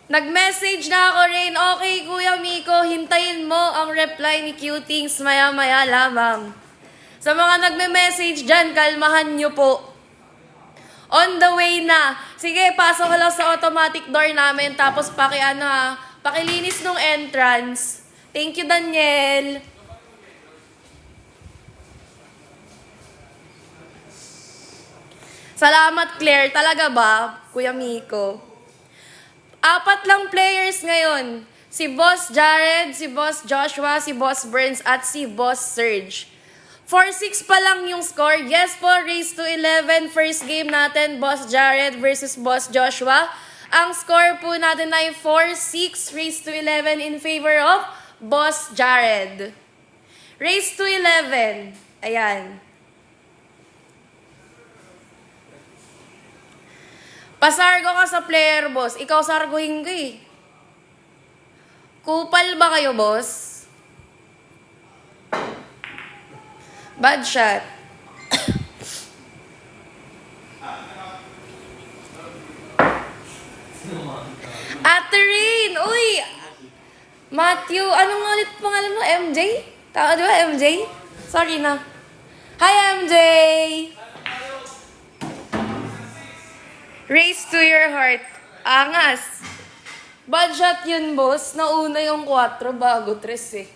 Nag-message na ako rin. Okay, Kuya Miko, hintayin mo ang reply ni Cutings maya-maya lamang. Sa mga nagme-message dyan, kalmahan nyo po. On the way na. Sige, pasok ka lang sa automatic door namin. Tapos pakilinis nung entrance. Thank you, Daniel. Salamat, Claire. Talaga ba, Kuya Miko? 4 lang players ngayon. Si Boss Jared, si Boss Joshua, si Boss Burns, at si Boss Serge. 4-6 pa lang yung score. Yes po, race to 11. First game natin, Boss Jared versus Boss Joshua. Ang score po natin ay 4-6. Race to 11 in favor of Boss Jared. Race to 11. Ayan. Pasargo ka sa player, boss. Ikaw sarguhin ko eh. Kupal ba kayo, boss? Bad shot. Ate Rain! Uy! Matthew, anong ulit pangalan mo? MJ? Tama, di ba? MJ? Sorry na. Hi, MJ! Race to your heart. Angas. Bad shot yun, boss. Nauna yung 4 bago 3 eh.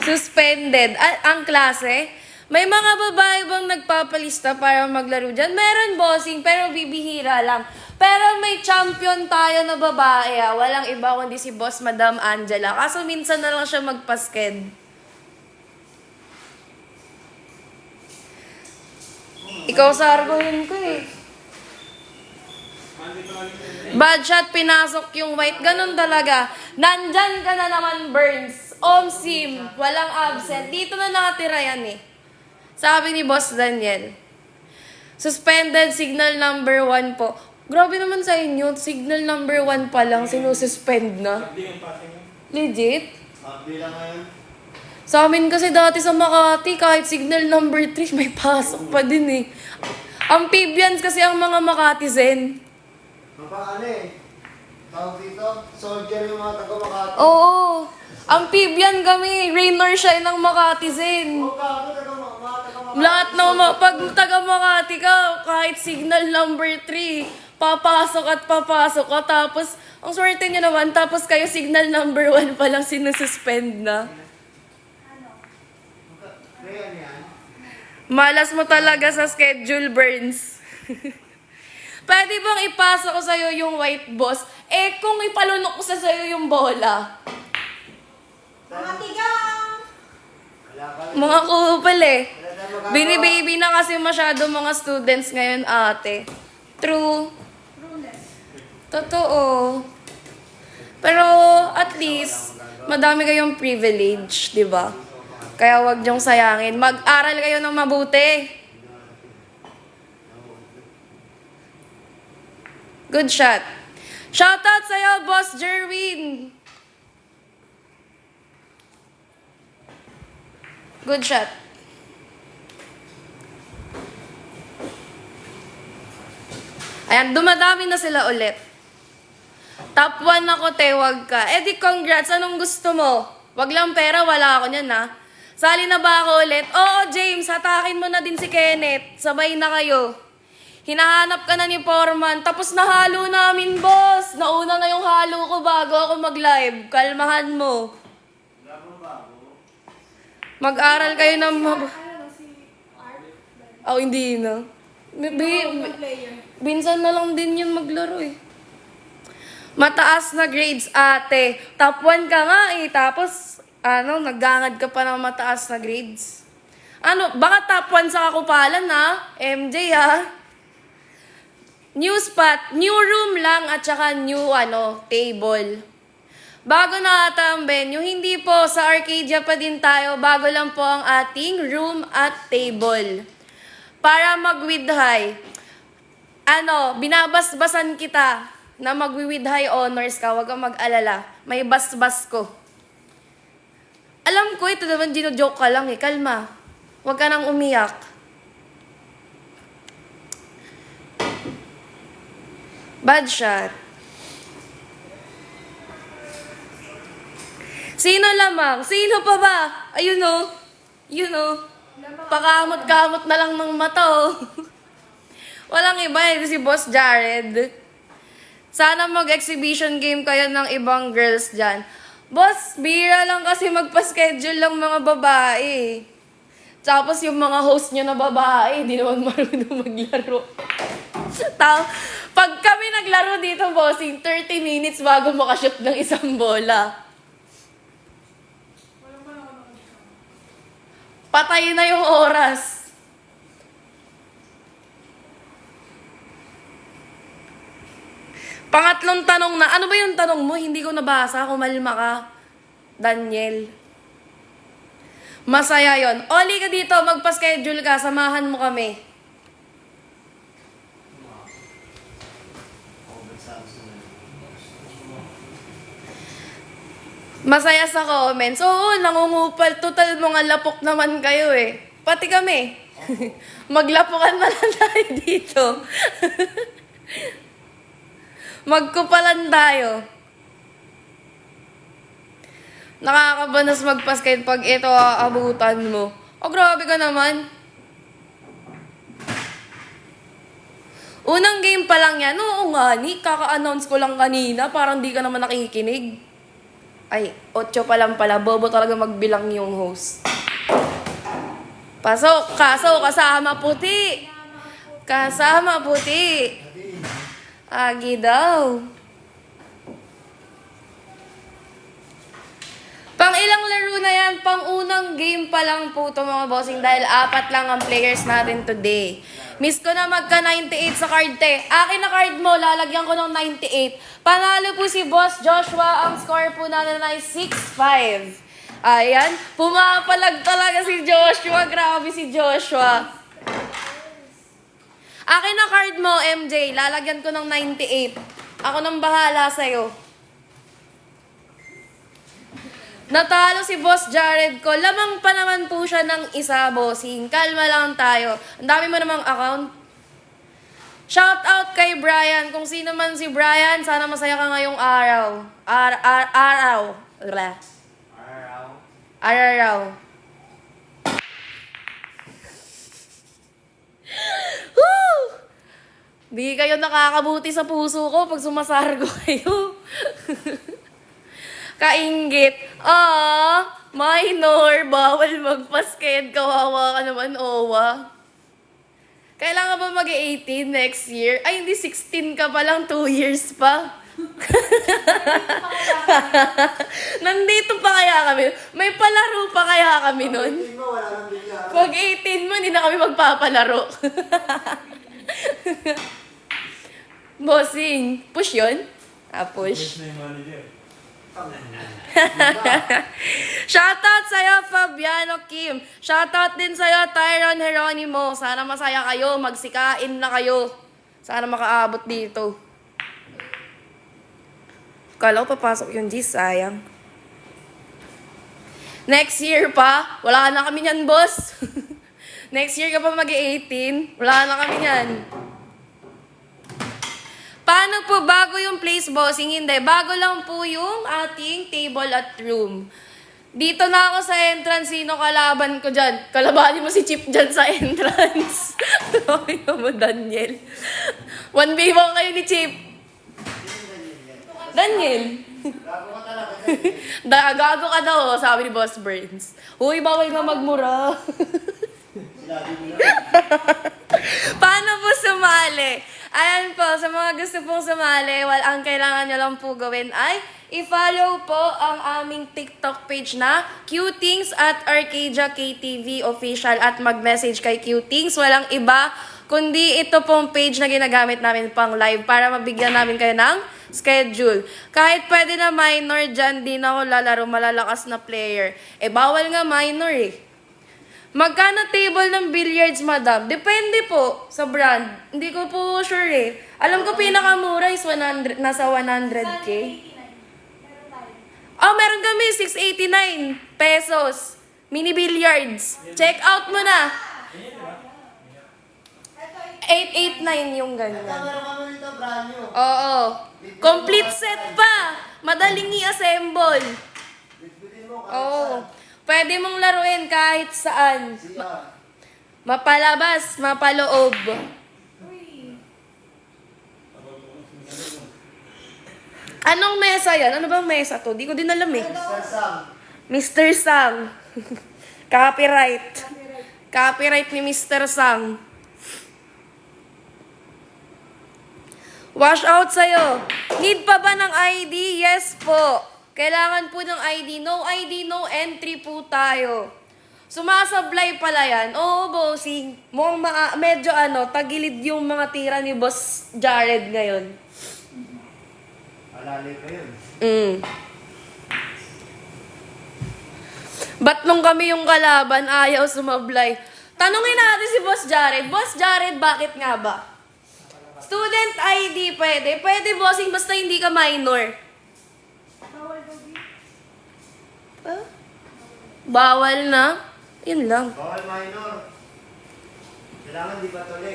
Suspended. Ang klase, may mga babae bang nagpapalista para maglaro dyan? Meron, bossing, pero bibihira lang. Pero may champion tayo na babae. Walang iba kundi si Boss Madam Angela. Kaso minsan na lang siya magpasked. Ikaw sarguhin ko eh. Bad shot, pinasok yung white. Ganun talaga. Nandyan ka na naman, Burns. Omsim, walang absent. Dito na nakatira yan eh. Sabi ni Boss Daniel. Suspended, signal number 1 po. Grabe naman sa inyo. Signal number 1 pa lang, sinususpend na. Legit? Bilang ngayon. Sa amin kasi dati sa Makati, kahit signal number 3, may pasok pa din eh. Amphibians kasi ang mga Makatizen. Ano eh? Tawag dito? Soldier yung mga taga-Makati. Oo. Amphibian kami. Rain or shine ng Makatizen. Oo, mga taga-Makati. Lahat ng pag taga-Makati ka, kahit signal number 3, papasok at papasok ka. Tapos, ang swerte nyo naman, tapos kayo signal number 1 pa lang sinususpend na. Ngayon yan. Malas mo talaga sa schedule, Burns. Pwede bang ipasa ko sa'yo yung white boss? Eh, kung ipalunok ko sa'yo yung bola. Mga tigang! Wala ka. Mga kupal eh. Wala tayong magagawa. Bini-baby na kasi masyado mga students ngayon, ate. True. Totoo. Pero at least, madami kayong privilege, di ba? Kaya wag niyong sayangin. Mag-aral kayo ng mabuti. Good shot. Shoutout sa'yo, Boss Jerwin. Good shot. Ayan, dumadami na sila ulit. Top 1 ako, te, wag ka. Eh di congrats, anong gusto mo? Wag lang pera, wala ako niyan, ha? Sali na ba ako ulit? Oo, James, hatakin mo na din si Kenneth. Sabay na kayo. Hinahanap ka na ni Foreman. Tapos nahalo namin, boss. Nauna na yung halo ko bago ako mag-live. Kalmahan mo. Mag-aral kayo ng Oh, hindi na. Minsan na lang din yun maglaro eh. Mataas na grades, ate. Top 1 ka nga eh. Tapos, naggangad ka pa ng mataas na grades. Baka top 1 sa kakupalan ha? MJ ha? New spot, new room lang at saka new table. Bago na ata ang venue, hindi po, sa Arcadia pa din tayo, bago lang po ang ating room at table. Para mag-with high, binabasbasan kita na mag-with high honors ka, wag kang mag-alala, may basbas ko. Alam ko, ito naman dino-joke ka lang eh, kalma. Wag ka nang umiyak. Bad shot. Sino lamang? Sino pa ba? Ayun o. Yun o. Pakamot-kamot na lang ng mata o. Walang iba eh. Si Boss Jared. Sana mag-exhibition game kayo ng ibang girls dyan. Boss, bira lang kasi magpa-schedule lang mga babae. Tapos yung mga host nyo na babae, di naman marunong maglaro. Pag kami naglaro dito, bossing, 30 minutes bago makashoot ng isang bola. Patay na yung oras. Pangatlong tanong na. Ano ba yung tanong mo? Hindi ko nabasa. Kumalma ka. Daniel. Masaya yon. Oli ka dito. Magpa-schedule ka. Samahan mo kami. Masaya sa comments. Oo, nangungupal. Total mga lapok naman kayo eh. Pati kami. Maglapukan na lang tayo dito. Magkupalan tayo. Nakakabanas magpaskate pag ito aabutan mo. Oh, grabe ka naman. Unang game pa lang yan. Oo nga, ni kaka-announce ko lang kanina. Parang di ka naman nakikinig. Ay, 8 pa lang pala. Bobo talaga magbilang yung host. Pasok. Kaso, kasama puti. Kasama puti. Agi daw. Pang ilang laro na yan? Pang unang game pa lang po ito mga bossing dahil 4 lang ang players natin today. Miss ko na magka 98 sa card te. Akin na card mo, lalagyan ko ng 98. Panalo po si Boss Joshua. Ang score po natin ay 6-5. Ayan, pumapalag talaga si Joshua. Grabe si Joshua. Akin na card mo, MJ. Lalagyan ko ng 98. Ako nang bahala sa'yo. Natalo si Boss Jared ko. Lamang pa naman po siya ng isa, bossing. Kalma lang tayo. Ang dami mo namang account. Shout out kay Brian. Kung sino man si Brian, sana masaya ka ngayong araw. Araw. Woo! Di kayo nakakabuti sa puso ko pag sumasargo kayo. Kainggit. Minor, bawal magpasked. Kawawa ka naman, Owa. Kailangan ba mag-18 next year? Ay, hindi, 16 ka pa lang, 2 years pa. Nandito pa kaya kami? May palaro pa kaya kami nun? Hindi mo, wala nang bilyar. Pag 18 mo, hindi na kami magpapalaro. Bossing, push yun? Push. na yung manager. Shoutout sa'yo, Fabiano Kim. Shoutout din sa'yo, Tyron Geronimo. Sana masaya kayo, magsikain na kayo. Sana makaabot dito. Kala ko papasok yung G, sayang. Next year pa, wala na kami yan, boss. Next year ka pa mag-18, wala na kami yan. Paano po bago yung place, bossing? Hindi, bago lang po yung ating table at room. Dito na ako sa entrance, sino kalaban ko dyan? Kalabanin mo si Chip dyan sa entrance. Tawag mo, Daniel. 1v1 kayo ni Chip. Daniel. Gago ka talaga. Gago ka daw, sabi ni Boss Burns. Uy, bawal nga magmura. Sinabi mo na. Paano po sumali? Ayan po, sa mga gusto pong sumali, ang kailangan nyo lang po gawin ay i-follow po ang aming TikTok page na Qtings at Arcadia KTV official at mag-message kay Qtings. Walang iba, kundi ito pong page na ginagamit namin pang live para mabigyan namin kayo ng schedule. Kahit pwede na minor dyan, di na ako lalaro malalakas na player. Bawal nga minor eh. Magkano table ng billiards, madam? Depende po sa brand. Hindi ko po sure eh. Alam ko pinakamura is 100, nasa 100k. Oh, meron kami 689 pesos. Mini billiards. Check out mo na. 889 yung Ito, ganyan. meron kami dito, brand new. Oo. Complete set pa. Madaling i-assemble. Bitbitin mo kahit Oo. saan. Pwede mong laruin kahit saan. Siya. Mapalabas, mapaloob. Anong mesa yan? Ano bang mesa to? Di ko din alam eh. Mr. Sam. Mr. Sang. Copyright. Copyright ni Mr. Sang. Wash out sa'yo. Need pa ba ng ID? Yes po. Kailangan po ng ID. No ID, no entry po tayo. Sumasablay pala yan. Oo, bossing. Mukhang medyo tagilid yung mga tira ni Boss Jared ngayon. Alali ko yun. Ba't nung kami yung kalaban, ayaw sumablay? Tanungin natin si Boss Jared. Boss Jared, bakit nga ba? Student ID pwede. Pwede, bossing, basta hindi ka minor. Bawal na? Yun lang. Bawal minor. Kailangan di patuloy.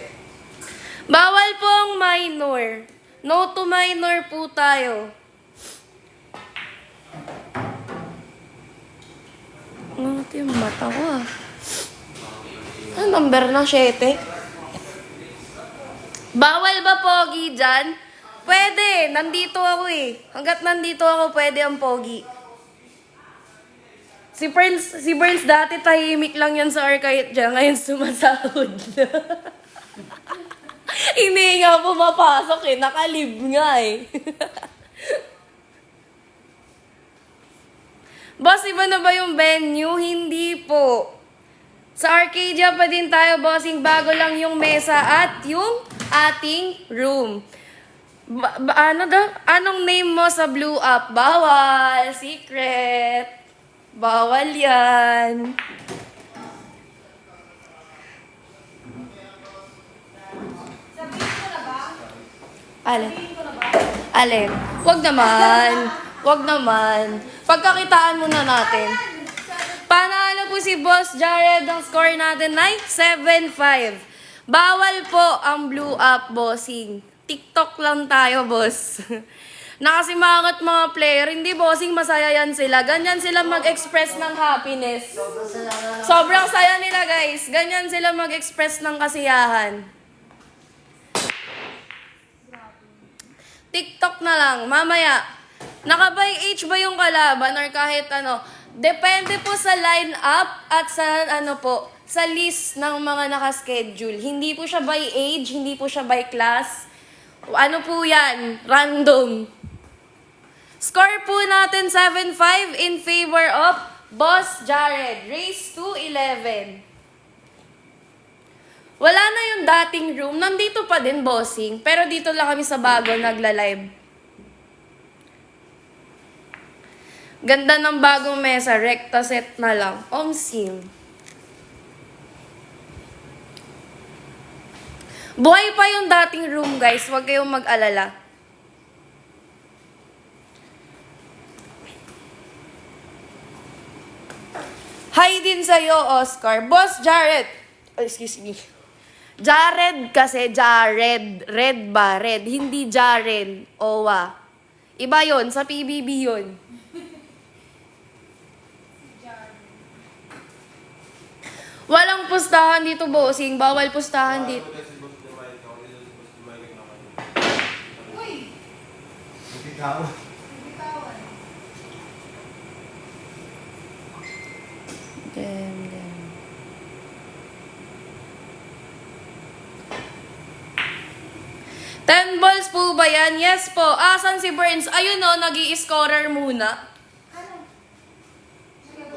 Bawal pong minor. No to minor po tayo. Ano yung mata ko ah? Ano number na? 7? Bawal ba pogi dyan? Pwede. Nandito ako eh. Hanggat nandito ako, pwede ang pogi. Si Burns dati tahimik lang yan sa arcade dyan. Ngayon sumasahod na. Hindi nga pumapasok eh. Nakalib nga eh. Boss, iba na ba yung venue? Hindi po. Sa Arcadia pa din tayo, bossing. Bago lang yung mesa at yung ating room. Anong name mo sa Blue Up? Bawal. Secret. Bawal yan. Alin? Alin? Wag naman. Wag naman. Pagkakitaan muna natin. Panalo po si Boss Jared. Ang score natin ay 7-5. Bawal po ang Blue Up, bossing. TikTok lang tayo, boss. Nakasimangot mga player. Hindi, bossing, masaya yan sila. Ganyan sila mag-express ng happiness. Sobrang saya nila, guys. Ganyan sila mag-express ng kasiyahan. TikTok na lang. Mamaya, naka-by age ba yung kalaban or kahit ano? Depende po sa line-up at sa ano po, sa list ng mga nakaschedule. Hindi po siya by age, hindi po siya by class. Ano po yan? Random. Score po natin 7-5 in favor of Boss Jared. Race to 11. Wala na yung dating room. Nandito pa din, bossing. Pero dito lang kami sa bago nagla-live. Ganda ng bagong mesa. Recta set na lang. Omsim. Buhay pa yung dating room, guys. Huwag kayong mag-alala. Hi din sa'yo, Oscar. Boss Jared. Oh, excuse me. Jared kasi, Jared. Red ba? Red. Hindi Jaren. Owa. Iba yon sa PBB yon. Walang pustahan dito, bossing. Bawal pustahan dito. Uy! Ikaw. Bitawan. Damn. 10 balls po ba yan? Yes po. Asan si Burns? Ayun o, nag-i-scorer muna.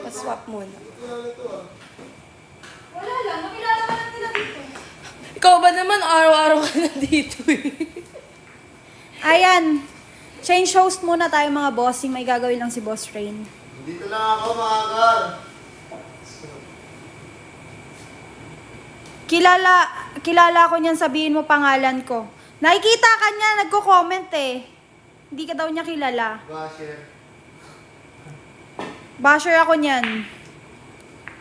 Pa-swap muna. Wala lang, makilala ka lang nila dito. Ikaw ba naman araw-araw ka na dito eh? Ayan. Change host muna tayo mga bossing. May gagawin lang si Boss Rain. Dito lang ako, mga kar. Kilala ko niyan, sabihin mo pangalan ko. Nakikita ka niya, nagko-comment eh. Hindi ka daw niya kilala. Basher. Basher ako niyan.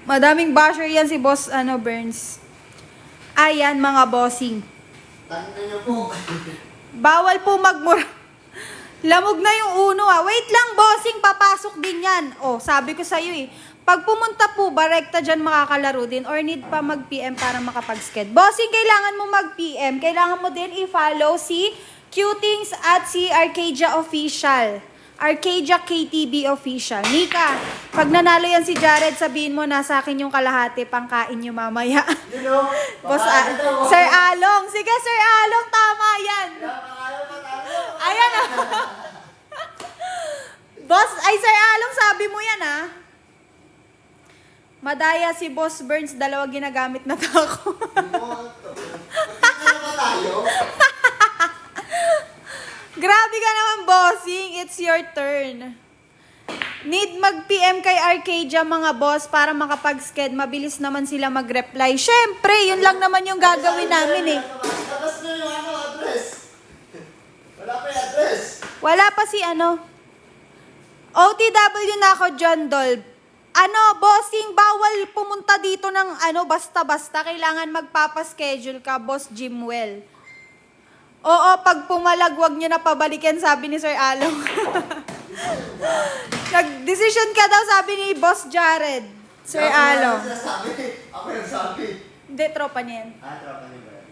Madaming basher yan si Boss Burns. Ayan mga bossing. Tangin niyo po. Bawal po magmura. Lamog na yung uno ah. Wait lang bossing, papasok din yan. Oh, sabi ko sa'yo eh. Pag pumunta po ba, rekta dyan makakalaro din or need pa mag-PM para makapag-sked? Bossing, kailangan mo mag-PM. Kailangan mo din i-follow si Cutings at si Arcadia Official. Arcadia KTB Official. Nika, pag nanalo yan si Jared, sabihin mo nasa akin yung kalahati, pangkain nyo mamaya. You know? Boss, Sir Along. Sige, Sir Along, tama yan. Ayan ah. Boss, ay Sir Along, sabi mo yan ah. Madaya si Boss Burns, dalawa ginagamit na tako. Ano ba tayo? Grabe ka naman, bossing. It's your turn. Need mag-PM kay Arcadia, mga boss, para makapag-sked. Mabilis naman sila mag-reply. Syempre, yun lang naman yung gagawin namin eh. Tapos na yung address. Wala pa yung address. Wala pa si OTW na ako, John Dolb. Bossing, bawal pumunta dito ng basta-basta. Kailangan magpapaschedule ka, Boss Jimwell. Oo, pag pumalag, wag nyo na pabalikan, sabi ni Sir Along. Nag-decision ka daw, sabi ni Boss Jared. Sir Along. Ako yung sabi. Hindi, tropa niya yan. Tropa niyo ba yan?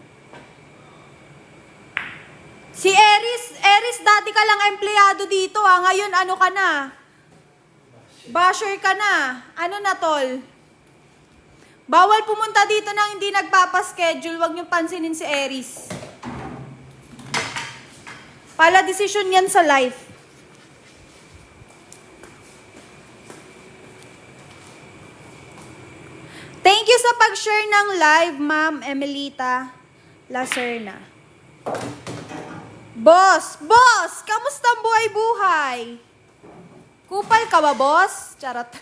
Si Eris, dati ka lang empleyado dito ha. Ngayon, ano ka na? Basher ka na. Ano na, tol? Bawal pumunta dito nang hindi nagpapaschedule. Huwag niyong pansinin si Eris. Pala decision yan sa life. Thank you sa pag-share ng live, Ma'am Emelita Lacerna. Boss! Kamusta ang buhay-buhay? Kupal ka ba, boss? Charot.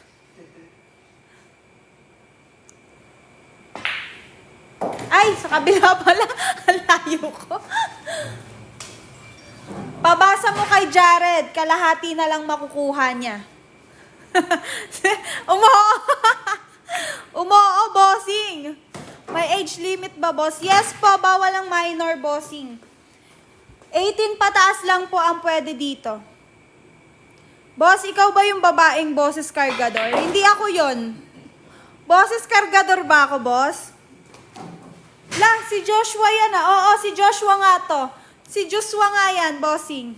Ay, sa kabila pala. Ang layo ko. Pabasa mo kay Jared. Kalahati na lang makukuha niya. Umoo, bossing. May age limit ba, boss? Yes po, bawal ang minor, bossing. 18 pataas lang po ang pwede dito. Boss, ikaw ba yung babaeng boses cargador? Hindi ako yon. Boses cargador ba ako, boss? Si Joshua yan ah. Oo, si Joshua nga to. Si Joshua nga yan, bossing.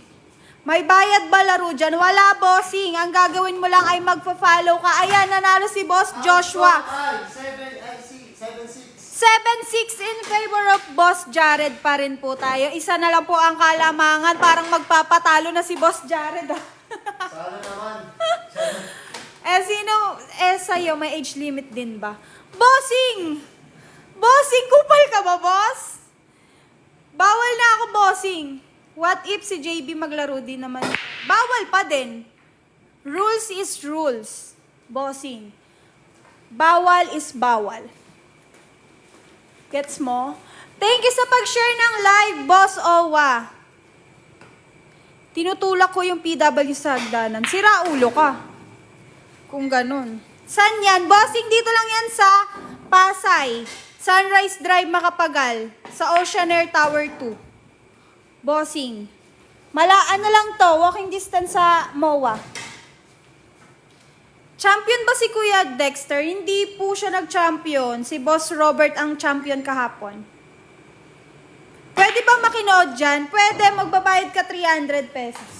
May bayad ba laro dyan? Wala, bossing. Ang gagawin mo lang ay magpa-follow ka. Ayan, nanalo si Boss Joshua. 7-6. 7-6 in favor of Boss Jared pa rin po tayo. Isa na lang po ang kalamangan. Parang magpapatalo na si Boss Jared. Sana naman. Sa'yo, may age limit din ba? Bossing! Bossing, kupal ka ba, boss? Bawal na ako, bossing. What if si JB maglaro din naman? Bawal pa din. Rules is rules, bossing. Bawal is bawal. Gets mo? Thank you sa pag-share ng live, Boss Owa. Tinutulak ko yung PW sa hagdanan. Sira ulo ka. Kung ganun. San yan? Bossing, dito lang yan sa Pasay. Sunrise Drive, Makapagal. Sa Oceanair Tower 2. Bossing. Ano lang to, walking distance sa MOA. Champion ba si Kuya Dexter? Hindi po siya nag-champion. Si Boss Robert ang champion kahapon. Pwede ba makinood dyan? Pwede, magbabayad ka 300 pesos.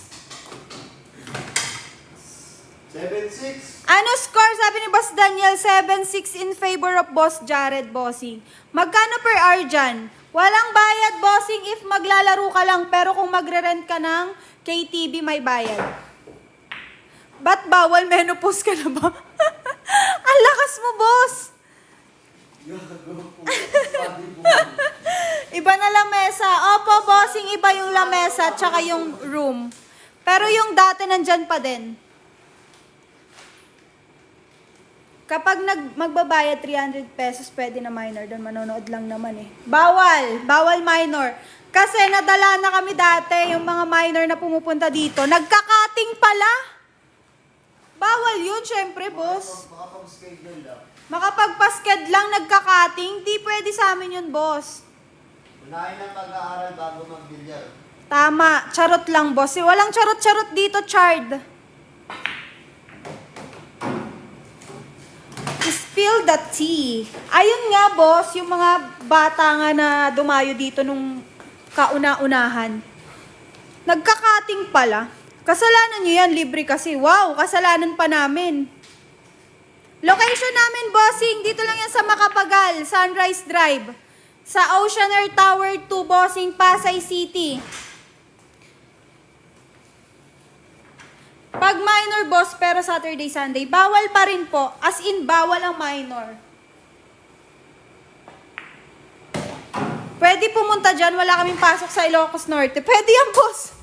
7-6. Ano score? Sabi ni Boss Daniel, 7-6 in favor of Boss Jared, bossing. Magkano per hour dyan? Walang bayad, bossing, if maglalaro ka lang. Pero kung magre-rent ka ng KTV, may bayad. Ba't bawal? Menopause ka na ba? Ang lakas mo, boss! Iba na lamesa. Opo, bossing, iba yung lamesa at saka yung room. Pero yung dati nandyan pa din. Kapag magbabayad 300 pesos, pwede na minor. Doon manonood lang naman eh. Bawal! Bawal minor. Kasi nadala na kami dati, yung mga minor na pumupunta dito. Nagkakating pala! Bawal yun, syempre, boss. Makapag-schedule lang. Makapagpasked lang, nagkakating. Di pwede sa amin yun, boss. Unahin ang pag-aaral bago mag-bilyar. Tama, charot lang, boss. Walang charot-charot dito, Chard. Spill the tea. Ayun nga, boss, yung mga bata nga na dumayo dito nung kauna-unahan. Nagkakating pala. Kasalanan nyo yan, libre kasi. Wow, kasalanan pa namin. Location namin, bossing, dito lang yan sa Makapagal, Sunrise Drive. Sa Oceanair Tower 2, bossing, Pasay City. Pag minor, boss, pero Saturday, Sunday, bawal pa rin po. As in, bawal ang minor. Pwede pumunta dyan, wala kaming pasok sa Ilocos Norte. Pwede yan, boss.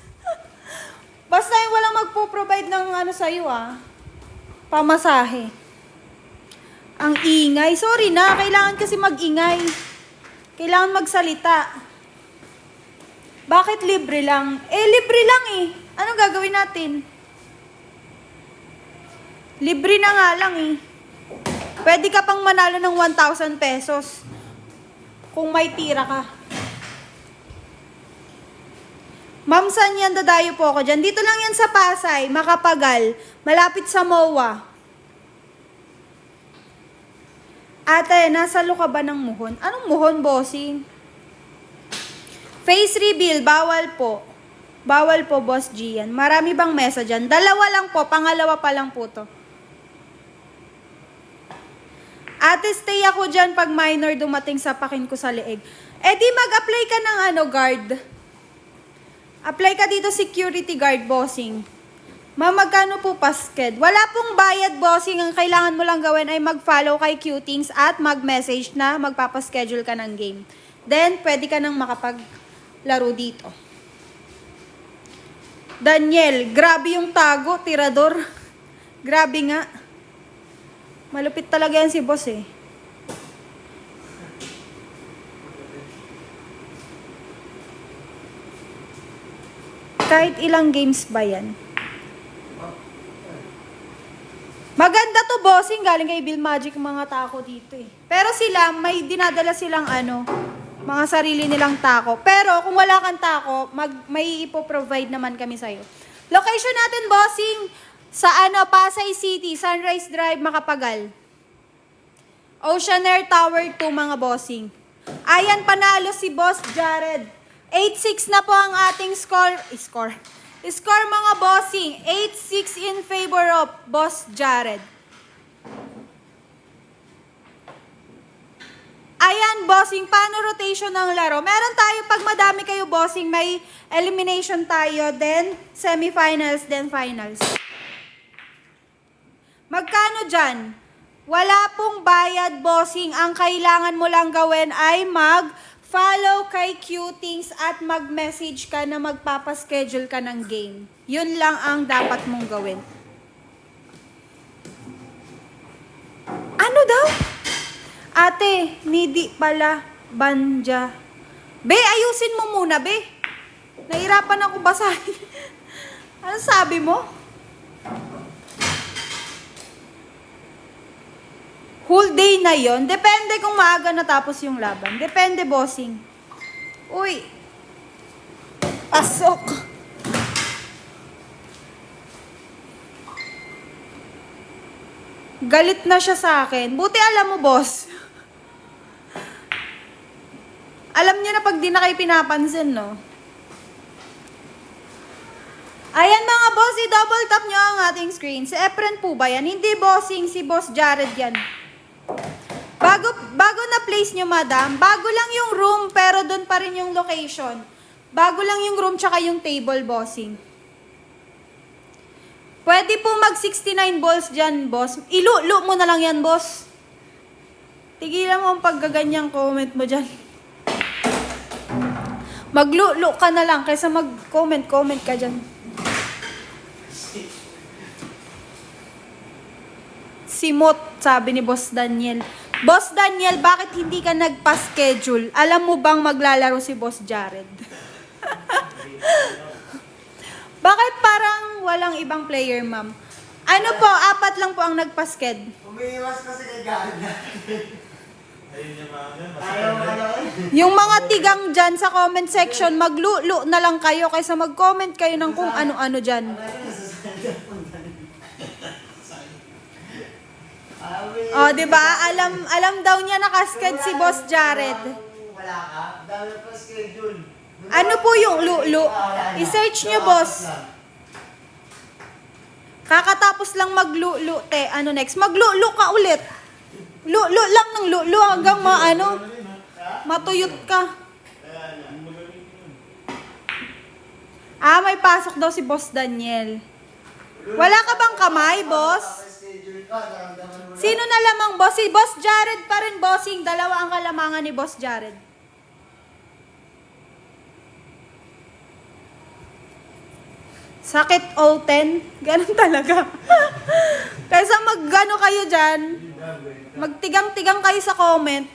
Basta yung walang magpo-provide ng ano sa'yo, pamasahe. Ang ingay. Sorry na, kailangan kasi mag-ingay. Kailangan magsalita. Bakit libre lang? Libre lang eh. Anong gagawin natin? Libre na nga lang eh. Pwede ka pang manalo ng 1,000 pesos. Kung may tira ka. Ma'am, saan yan? Dadayo po ako dyan. Dito lang yan sa Pasay, Makapagal. Malapit sa MOA. Ate, nasa ka ba ng muhon? Anong muhon, bossing? Face reveal, bawal po. Bawal po, Boss Gian. Marami bang mesa dyan? Dalawa lang po, pangalawa pa lang po to. Ate, stay ako dyan pag minor dumating sa pakin ko sa leeg. Di mag-apply ka ng guard. Apply ka dito security guard, bossing. Ma'am, magkano po pasked? Wala pong bayad, bossing. Ang kailangan mo lang gawin ay mag-follow kay Qtings at mag-message na magpapaschedule ka ng game. Then, pwede ka nang makapaglaro dito. Daniel, grabe yung tago, tirador. Grabe nga. Malupit talaga yan si boss eh. Kahit ilang games ba yan? Maganda to, bossing. Galing kay Bill Magic mga tako dito eh. Pero sila, may dinadala silang mga sarili nilang tako. Pero kung wala kang tako, may ipoprovide naman kami sa'yo. Location natin, bossing, sa Pasay City, Sunrise Drive, Makapagal. Oceanair Tower 2, mga bossing. Ayan, panalo si Boss Jared. 8-6 na po ang ating score. Score mga bossing. 8-6 in favor of Boss Jared. Ayan, bossing, paano rotation ng laro? Meron tayo, pag madami kayo, bossing, may elimination tayo, then semifinals, then finals. Magkano dyan? Wala pong bayad, bossing. Ang kailangan mo lang gawin ay mag-follow kay Qtings at mag-message ka na magpapaschedule ka ng game. Yun lang ang dapat mong gawin. Ano daw? Ate, needy pala, banja. Be, ayusin mo muna, be. Nahirapan ako basahin. Ano sabi mo? Whole day na yon. Depende kung maaga natapos yung laban. Depende, bossing. Uy. Pasok. Galit na siya sa akin. Buti alam mo, boss. Alam niya na pag di na kayo pinapansin, no? Ayan mga boss, i-double tap nyo ang ating screen. Si Efren po ba yan? Hindi, bossing. Si Boss Jared yan. Bago na place nyo, madam. Bago lang yung room, pero doon pa rin yung location. Bago lang yung room, tsaka yung table, bossing. Pwede po mag 69 balls dyan, boss. Ilu-lu mo na lang yan, boss. Tigilan mo ang paggaganyang comment mo dyan. Maglu-lu ka na lang kaysa mag-comment ka dyan. Simot, sabi ni Boss Daniel. Boss Daniel, bakit hindi ka nagpa-schedule? Alam mo bang maglalaro si Boss Jared? Bakit parang walang ibang player, ma'am? Ano po, 4 lang po ang nagpa-sked. Umiiwas kasi kay Jared. Ayun yung mga Ayaw ka na. Yung mga tigang dyan sa comment section, maglu-lu na lang kayo kaysa mag-comment kayo ng kung ano-ano dyan. O, oh, diba? Alam daw niya nakasked si Boss Jared. Wala ka? Dami pa schedule. Ano po yung lu-lu? I-search nyo, boss. Kakatapos lang maglu-lu, te. Ano next? Maglu-lu ka ulit. Lu-lu lang ng lu-lu hanggang matuyot ka. Ah, may pasok daw si Boss Daniel. Wala ka bang kamay, boss? Schedule ka, naramdaman mo na. Sino na lamang, boss? Si Boss Jared pa rin, bossing. Dalawa ang kalamangan ni Boss Jared. Sakit O10? Ganun talaga. Kaysa mag-gano kayo dyan, magtigang-tigang kayo sa comment.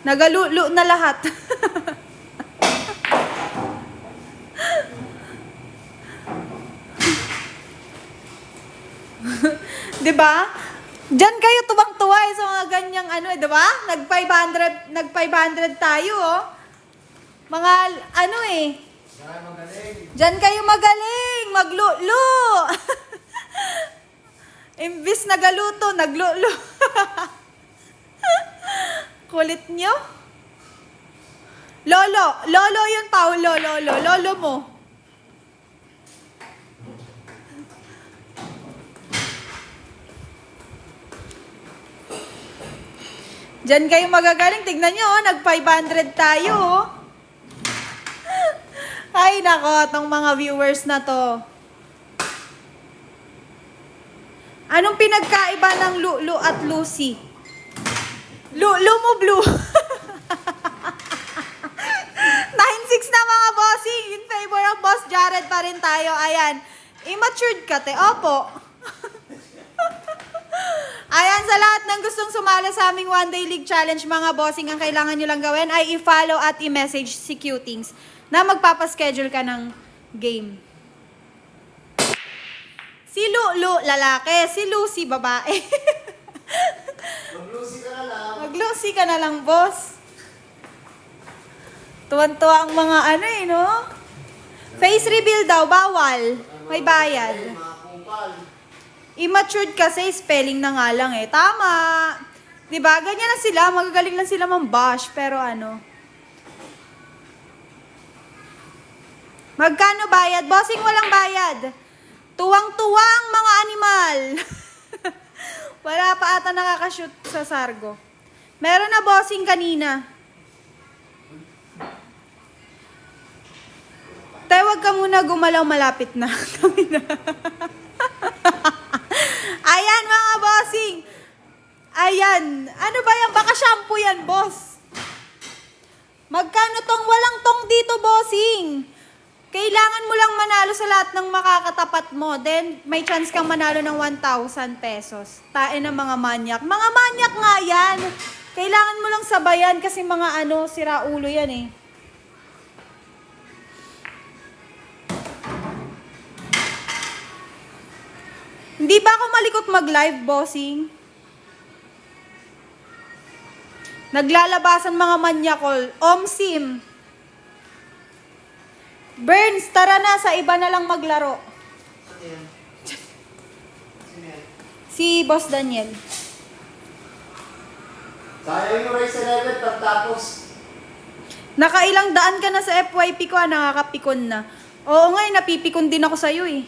Nagalulu na lahat. Diba? Diyan kayo tuwang-tuwa sa mga ganyang ano, diba? Nag-500 tayo, oh. Mga ano eh. Saka magaling. Diyan kayo magaling, maglulo. Imbis nagaluto, naglulo. Kulit nyo. Lolo yun, Paulo, lolo mo. Diyan kayo magagaling. Tignan nyo, oh, nag-500 tayo. Oh. Ay, nako, tong mga viewers na to. Anong pinagkaiba ng Lulu at Lucy? Lulu mo blue. 9-6 na mga bossing. In favor of Boss Jared pa rin tayo. Ayan. Immatured ka, te. Opo. Ayan, sa lahat ng gustong sumali sa aming One Day League Challenge, mga bossing, ang kailangan nyo lang gawin ay i-follow at i-message si Qtings na magpapaschedule ka ng game. Si Lulu, lalaki. Si Lucy, babae. Mag-Lucy ka na lang. Mag-Lucy ka na lang, boss. Tuwan-tuwa ang mga ano eh, no? Face reveal daw, bawal. May bayad. Mga kupal. Immatured kasi, spelling na nga lang eh. Tama. Diba? Ganyan na sila. Magagaling lang sila mambash. Pero ano, Magkano bayad? Bossing, walang bayad. Tuwang-tuwang mga animal. Wala pa ata nakakashoot sa Sargo. Meron na bossing kanina. Tay, wag ka muna gumalaw, malapit na. Ayan mga bossing. Ayan. Ano ba yan? Baka shampoo yan, boss. Magkano tong walang tong dito, bossing? Kailangan mo lang manalo sa lahat ng makakatapat mo. Then, may chance kang manalo ng 1,000 pesos. Tain ng mga manyak. Mga manyak nga yan. Kailangan mo lang sabayan kasi mga sira ulo yan eh. Hindi ba ako malikot mag-live, bossing? Naglalabasan mga manyakol. Omsim. Burns, tara na. Sa iba na lang maglaro. Sino yan? Sino yan? Si Boss Daniel. Sayang yung race 11 pagtapos. Nakailang daan ka na sa FYP ko, nakakapikon na. Oo nga, napipikon din ako sa'yo eh.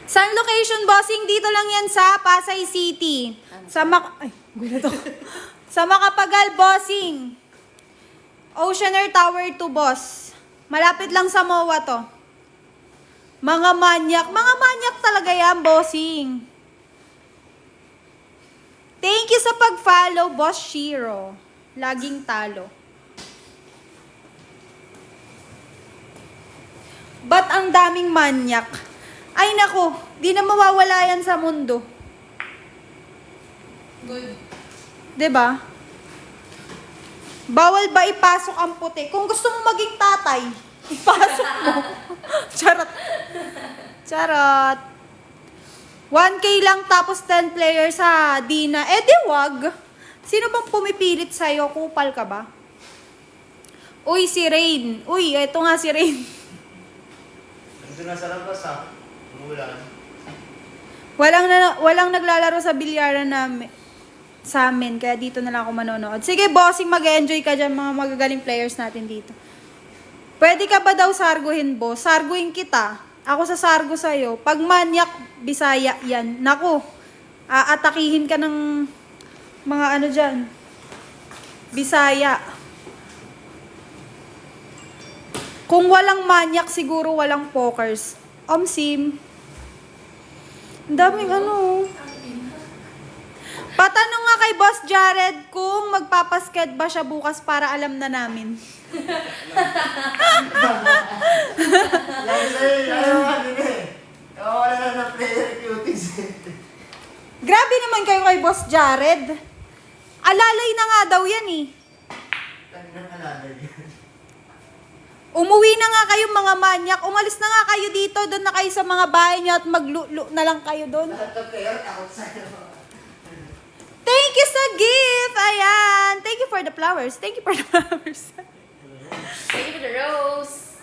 Saan location, bossing? Dito lang yan sa Pasay City. Sa Makapagal, bossing. Oceaner Tower 2, boss. Malapit lang sa MOA to. Mga manyak talaga yan, bossing. Thank you sa pag-follow, Boss Shiro. Laging talo. Ba't ang daming manyak? Ay nako, di na mawawala yan sa mundo. Good. 'Di ba? Bawal ba ipasok ang puti? Kung gusto mo maging tatay, ipasok mo. Charot. Charot. 1K lang tapos 10 players sa Dina. Eh di wag. Sino bang pumipilit sa'yo? Kupal ka ba? Uy, si Rain. Uy, eto nga si Rain. Ito na sa labas ha. Umulan. Walang naglalaro sa bilyaran namin. Sa amin, kaya dito na lang ako manonood. Sige, bossing, mag-enjoy ka dyan, mga magagaling players natin dito. Pwede ka ba daw sarguhin, boss? Sarguhin kita. Ako sa sargo sa'yo. Pag manyak, Bisaya yan. Naku, aatakihin ka ng mga dyan. Bisaya. Kung walang manyak, siguro walang pokers. Omsim. Ang daming Patanong nga kay Boss Jared kung magpapasked ba siya bukas para alam na namin. Lagi sa'yo, ayaw nga din eh. Wala na ng player cuties eh. Grabe naman kayo kay Boss Jared. Alalay na nga daw yan eh. Tanong alalay. Umuwi na nga kayo mga manyak. Umalis na nga kayo dito. Doon na kayo sa mga bahay niyo at maglulo na lang kayo doon. Lahat ng player, takot sa'yo. Thank you sa gift! Ayan! Thank you for the flowers. Thank you for the flowers. Thank you for the rose.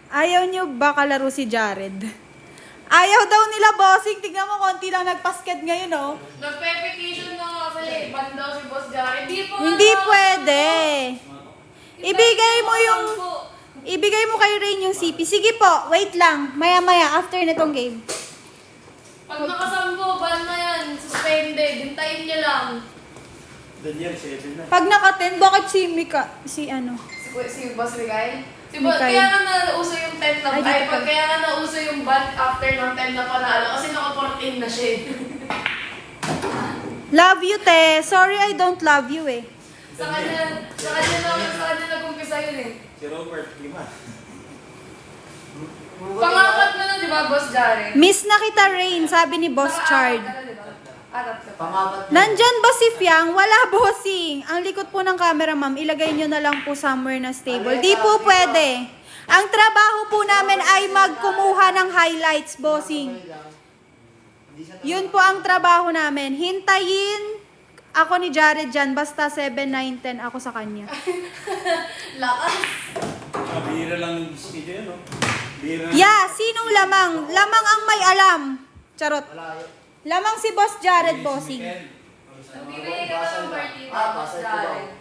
Ayaw niyo ba kalaro si Jared? Ayaw daw nila, bossing. Tignan mo, konti lang nagpasket ngayon, oh. Nag-petition na nga kasi ban daw si Boss Jared. Hindi pwede. Ibigay mo kay Rain yung CP. Sige po, wait lang. Maya-maya, after nitong game. Pag nakasambo, ban na yan. Suspended. Hintayin niya lang. Daniel, 7 na. Pag naka-10, bakit si Mika? Si Boss Rigay? Mikay. Kaya nga nauso yung 10 na Ay, dito pa. kaya nga nauso yung ban after ng 10 na panalo kasi naka-14 na siya. Love you, te. Sorry, I don't love you, eh. Sa kanya nag-umpisa yun eh. Si Robert, 5. Pangapat mo na, di ba, Boss Jared? Miss na kita, Rain, sabi ni Boss Chard. Arat ka pa. Pangapat na. Nandyan ba si Fiang? Wala, bossing. Ang likod po ng camera, ma'am. Ilagay nyo na lang po somewhere na stable. Di po pwede. Ang trabaho po namin ay magkumuha ng highlights, bossing. Yun po ang trabaho namin. Hintayin ako ni Jared dyan. Basta 7, 9, 10 ako sa kanya. Lakas. Bihira lang si Jay, no? Bihira lang. Yeah, sinong lamang? Lamang ang may alam. Charot. Malayo. Lamang si Boss Jared, bossing. Nagbibigay ka ng party na, Boss Pasay ko Jared.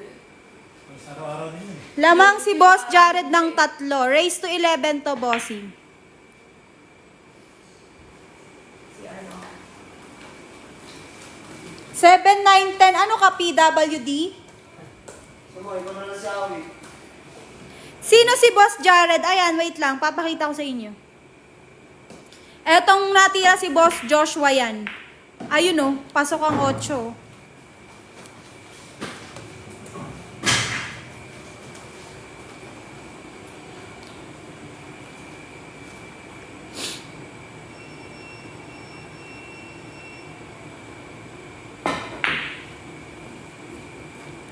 Araw-araw din yun. Lamang si Boss Jared ng 3. Raise to 11 to, bossing. Si ano? 7, 9, 10. Ano ka, PWD? Sumoy ko na lang si Awi. Sino si Boss Jared? Ayan, wait lang. Papakita ko sa inyo. Etong natira si Boss Joshua yan. Ayun oh, pasok ang 8.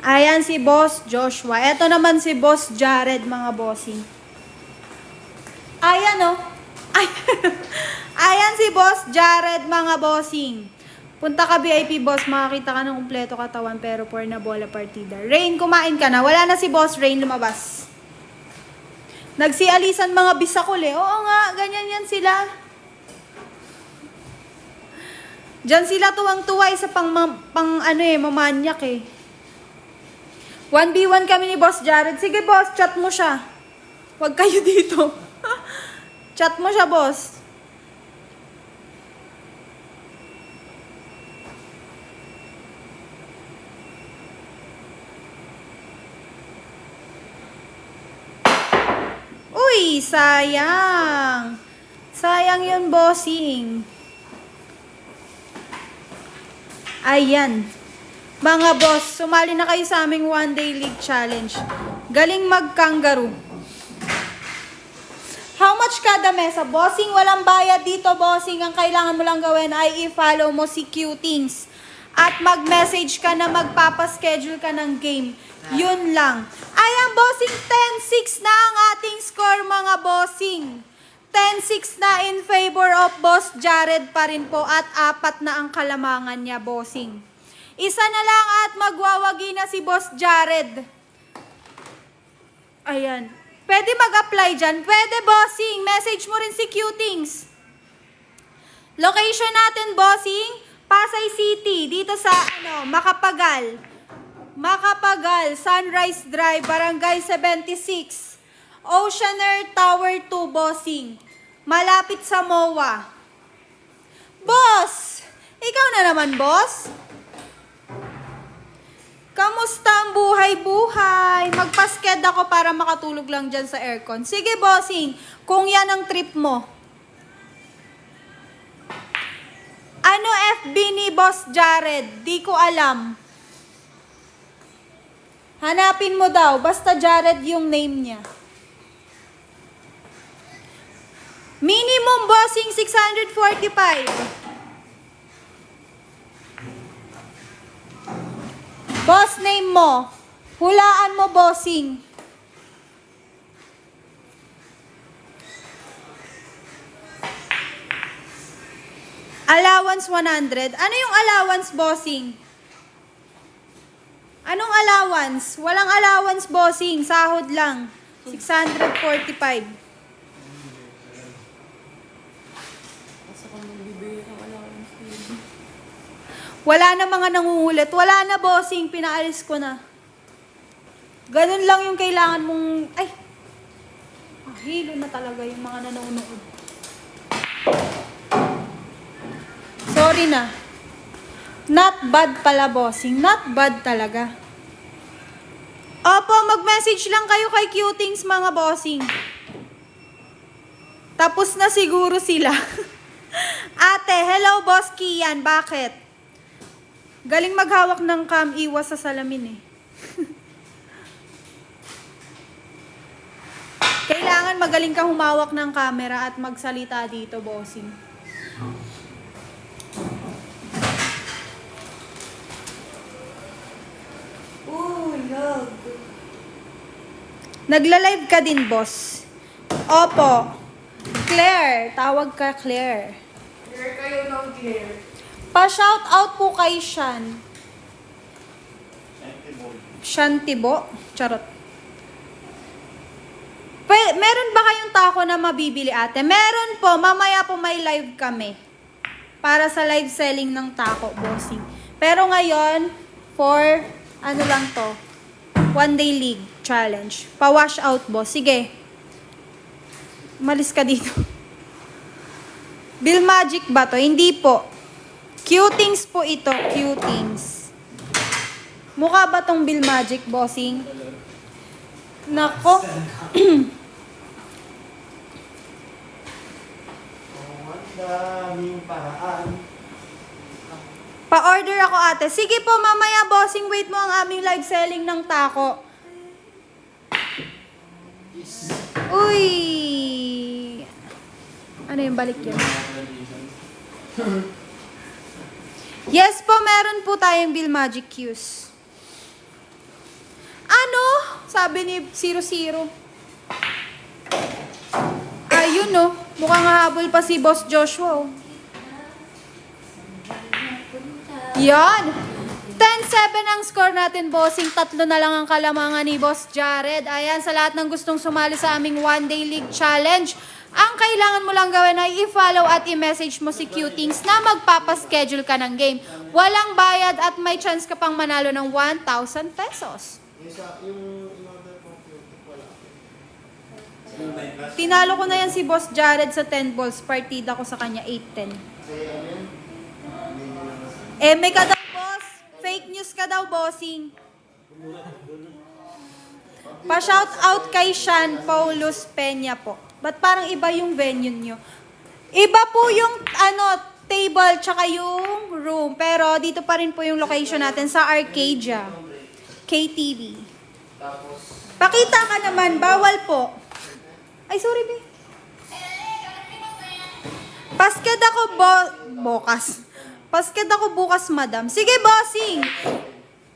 Ayan si Boss Joshua. Ito naman si Boss Jared, mga bossing. Ayan oh. Ay Ayan si Boss Jared, mga bossing. Punta ka VIP, boss. Makakita ka ng kumpleto katawan pero for na bola partida. Rain, kumain ka na. Wala na si Boss Rain, lumabas. Nagsialisan mga bisakol eh. Oo nga, ganyan yan sila. Diyan sila tuwang-tuwa sa mamanyak eh. 1v1 kami ni Boss Jared. Sige, boss, chat mo siya. Huwag kayo dito. Chat mo siya, boss. Uy, sayang. Sayang yun, bossing. Ayan. Mga boss, sumali na kayo sa aming One Day League Challenge. Galing mag-kangaroo. How much kada mesa? Bossing, walang bayad dito, bossing. Ang kailangan mo lang gawin ay i-follow mo si Cutings. At mag-message ka na magpapaschedule ka ng game. Yun lang. Ayan, bossing, 10-6 na ang ating score, mga bossing. 10-6 na in favor of Boss Jared pa rin po at 4 na ang kalamangan niya, bossing. Isa na lang at magwawagi na si Boss Jared. Ayan. Pwede mag-apply dyan. Pwede, bossing. Message mo rin si Cutings. Location natin, bossing. Pasay City. Dito sa, Makapagal. Makapagal. Sunrise Drive. Barangay 76. Oceaner Tower 2, bossing. Malapit sa MOA. Boss! Ikaw na naman, boss. Kamusta ang buhay-buhay? Magpasked ako para makatulog lang dyan sa aircon. Sige, bossing. Kung yan ang trip mo. Ano FB ni Boss Jared? Di ko alam. Hanapin mo daw. Basta Jared yung name niya. Minimum, bossing, 645. Boss name mo. Hulaan mo, bossing. Allowance 100. Ano yung allowance, bossing? Anong allowance? Walang allowance, bossing. Sahod lang. 645. Wala na mga nangungulit. Wala na, bossing. Pinaalis ko na. Ganun lang yung kailangan mong... Ay! Hilo na talaga yung mga nanonood. Sorry na. Not bad pala, bossing. Not bad talaga. Opo, mag-message lang kayo kay Cutings, mga bossing. Tapos na siguro sila. Ate, hello, Boss Kian. Bakit? Galing maghawak ng cam, iwas sa salamin eh. Kailangan magaling kang humawak ng camera at magsalita dito, bossing. Love. Nagla-live ka din, boss. Opo. Claire. Tawag ka, Claire. Claire kayo ng Claire. Pa-shout out po kay Shan. Shantibo. Charot. Meron ba kayong tako na mabibili, ate? Meron po. Mamaya po may live kami. Para sa live selling ng tako, bossing. Pero ngayon, for, ano lang to? One Day League Challenge. Pa-wash out, boss. Sige. Umalis ka dito. Bill Magic ba to? Hindi po. Cutings po ito. Cutings. Mukha ba tong Bill Magic, bossing? Nako. Ang daming paraan. Pa-order ako, ate. Sige po, mamaya, bossing. Wait mo ang aming live selling ng tako. Uy! Ano yung balik yun? Yes po, meron po tayong Bill Magic Cues. Ano? Sabi ni 00. Ayun no. Mukhang hahabol pa si Boss Joshua. Oh. Yan. 10-7 ang score natin, bossing. 3 na lang ang kalamangan ni Boss Jared. Ayan, sa lahat ng gustong sumali sa aming One Day League Challenge, ang kailangan mo lang gawin ay i-follow at i-message mo si Cutings na magpapaschedule ka ng game. Walang bayad at may chance ka pang manalo ng 1,000 pesos. Yung order ko, wala. Tinalo ko na yan si Boss Jared sa 10 balls. Partida ko sa kanya 8-10. Kasi ano yun? May ka daw, boss. Fake news ka daw, bossing. Pa-shout out kay Sean Paulus Peña po. Ba't parang iba yung venue nyo? Iba po yung table tsaka yung room. Pero dito pa rin po yung location natin sa Arcadia. KTV. Tapos, Pakita ka naman, bawal po. Ay, sorry, be. Pasked ako bukas. Pasked ako bukas, madam. Sige, bossing.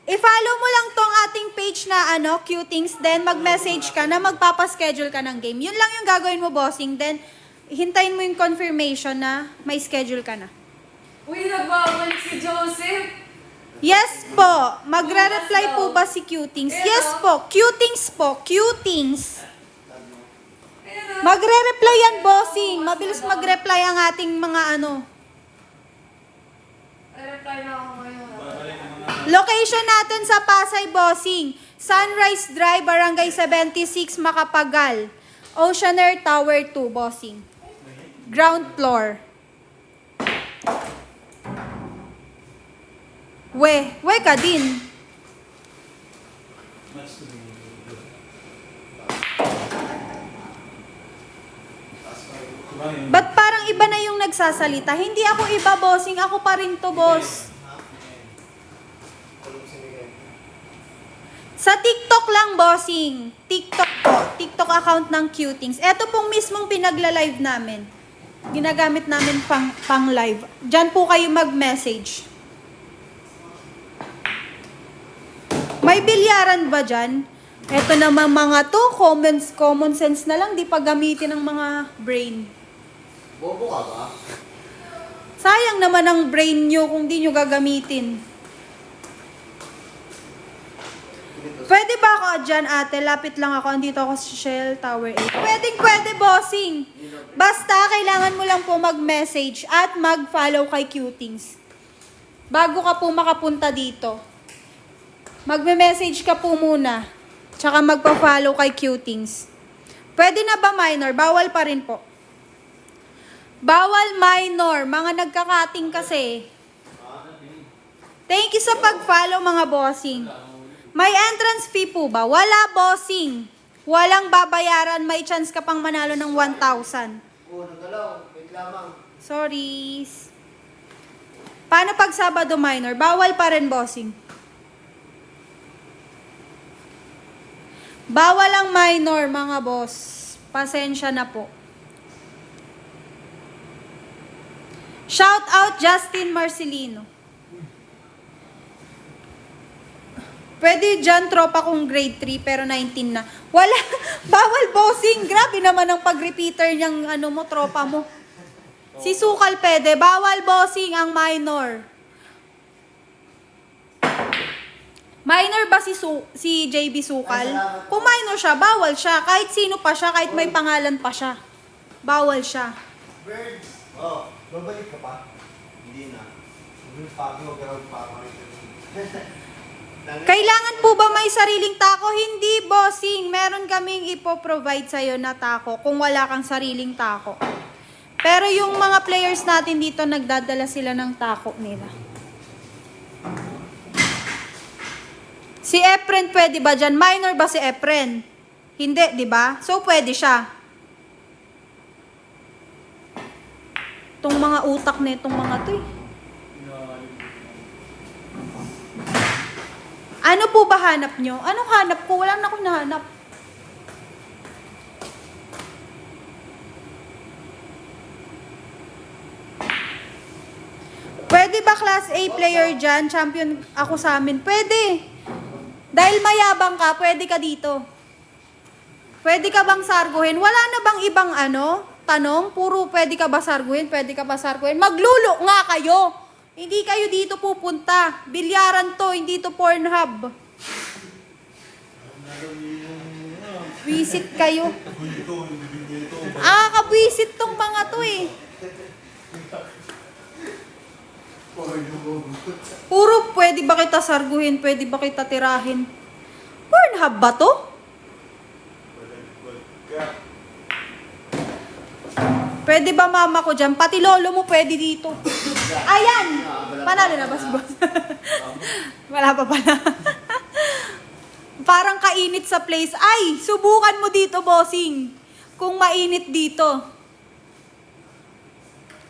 I-follow mo lang tong ating page na Cutings, then mag-message ka na magpapaschedule ka ng game. Yun lang yung gagawin mo, bossing. Then, hintayin mo yung confirmation na may schedule ka na. Uy, nagbabalik si Joseph. Yes po. Magre-reply po ba si Cutings? Yes po. Cutings po. Cutings. Magre-reply yan, bossing. Mabilis mag-reply ang ating mga Reply na ako ngayon. Location natin sa Pasay, bossing. Sunrise Drive, Barangay 76, Macapagal. Oceanair Tower 2, bossing. Ground floor. We ka din. Ba't parang iba na yung nagsasalita? Hindi ako iba, bossing. Ako pa rin to, boss. Sa TikTok lang, bossing. TikTok po. TikTok account ng Cutings. Ito pong mismong pinagla-live namin. Ginagamit namin pang live. Diyan po kayo mag-message. May bilyaran ba dyan? Ito naman mga to, common sense na lang. Di pa gamitin ng mga brain. bobo ka ba? Sayang naman ang brain nyo kung di nyo gagamitin. Pwede ba ako dyan, ate? Lapit lang ako. Andito ako sa Shell Tower 8. Pwede, bossing. Basta, kailangan mo lang po mag-message at mag-follow kay Cutings. Bago ka po makapunta dito. Magme-message ka po muna. Tsaka magpa-follow kay Cutings. Pwede na ba minor? Bawal pa rin po. Bawal minor. Mga nagkakating kasi. Thank you sa pag-follow, mga bossing. May entrance fee po ba? Wala, bossing. Walang babayaran. May chance ka pang manalo ng 1,000. Nagalaw. Wait lamang. Sorry. Paano pag Sabado minor? Bawal pa rin, bossing. Bawal ang minor, mga boss. Pasensya na po. Shout out Justin Marcelino. Pwede dyan, tropa kong grade 3, pero 19 na. Wala, bawal, bossing. Grabe naman ang pag-repeater niyang mo, tropa mo. Si Sukal pwede. Bawal, bossing, ang minor. Minor ba si JB Sukal? Kung minor siya, bawal siya. Kahit sino pa siya, kahit may pangalan pa siya. Bawal siya. Birds. Babalik ka pa? Hindi na. Pagi mo, pero pa ako rin. Kailangan po ba may sariling tako? Hindi, bossing. Meron kaming ipoprovide sa'yo na tako kung wala kang sariling tako. Pero yung mga players natin dito, nagdadala sila ng tako nila. Si Efren pwede ba dyan? Minor ba si Efren? Hindi, di ba? So, pwede siya. Itong mga utak na itong mga to eh. Ano po ba hanap nyo? Anong hanap ko? Wala na akong nahanap. Pwede ba Class A player dyan? Champion ako sa amin? Pwede. Dahil mayabang ka, pwede ka dito. Pwede ka bang sarguhin? Wala na bang ibang tanong? Puro pwede ka ba sarguhin? Pwede ka ba sarguhin? Maglulo nga kayo! Hindi kayo dito pupunta. Bilyaran to, hindi to Pornhub. Visit kayo. Kabwisit tong mga to eh. Puro pwede ba kita sarguhin? Pwede ba kita tirahin? Pornhub ba to? Pwede ba mama ko dyan? Pati lolo mo pwede dito. Ayan! Panalo na ba si boss? Wala pa pala. Parang kainit sa place. Ay! Subukan mo dito, bossing. Kung mainit dito.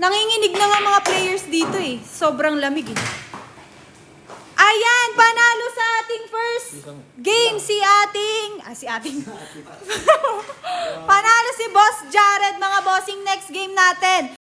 Nanginginig na nga mga players dito eh. Sobrang lamig eh. Ayan! Panalo sa ating first game si ating panalo si Boss Jared, mga bossing. Next game natin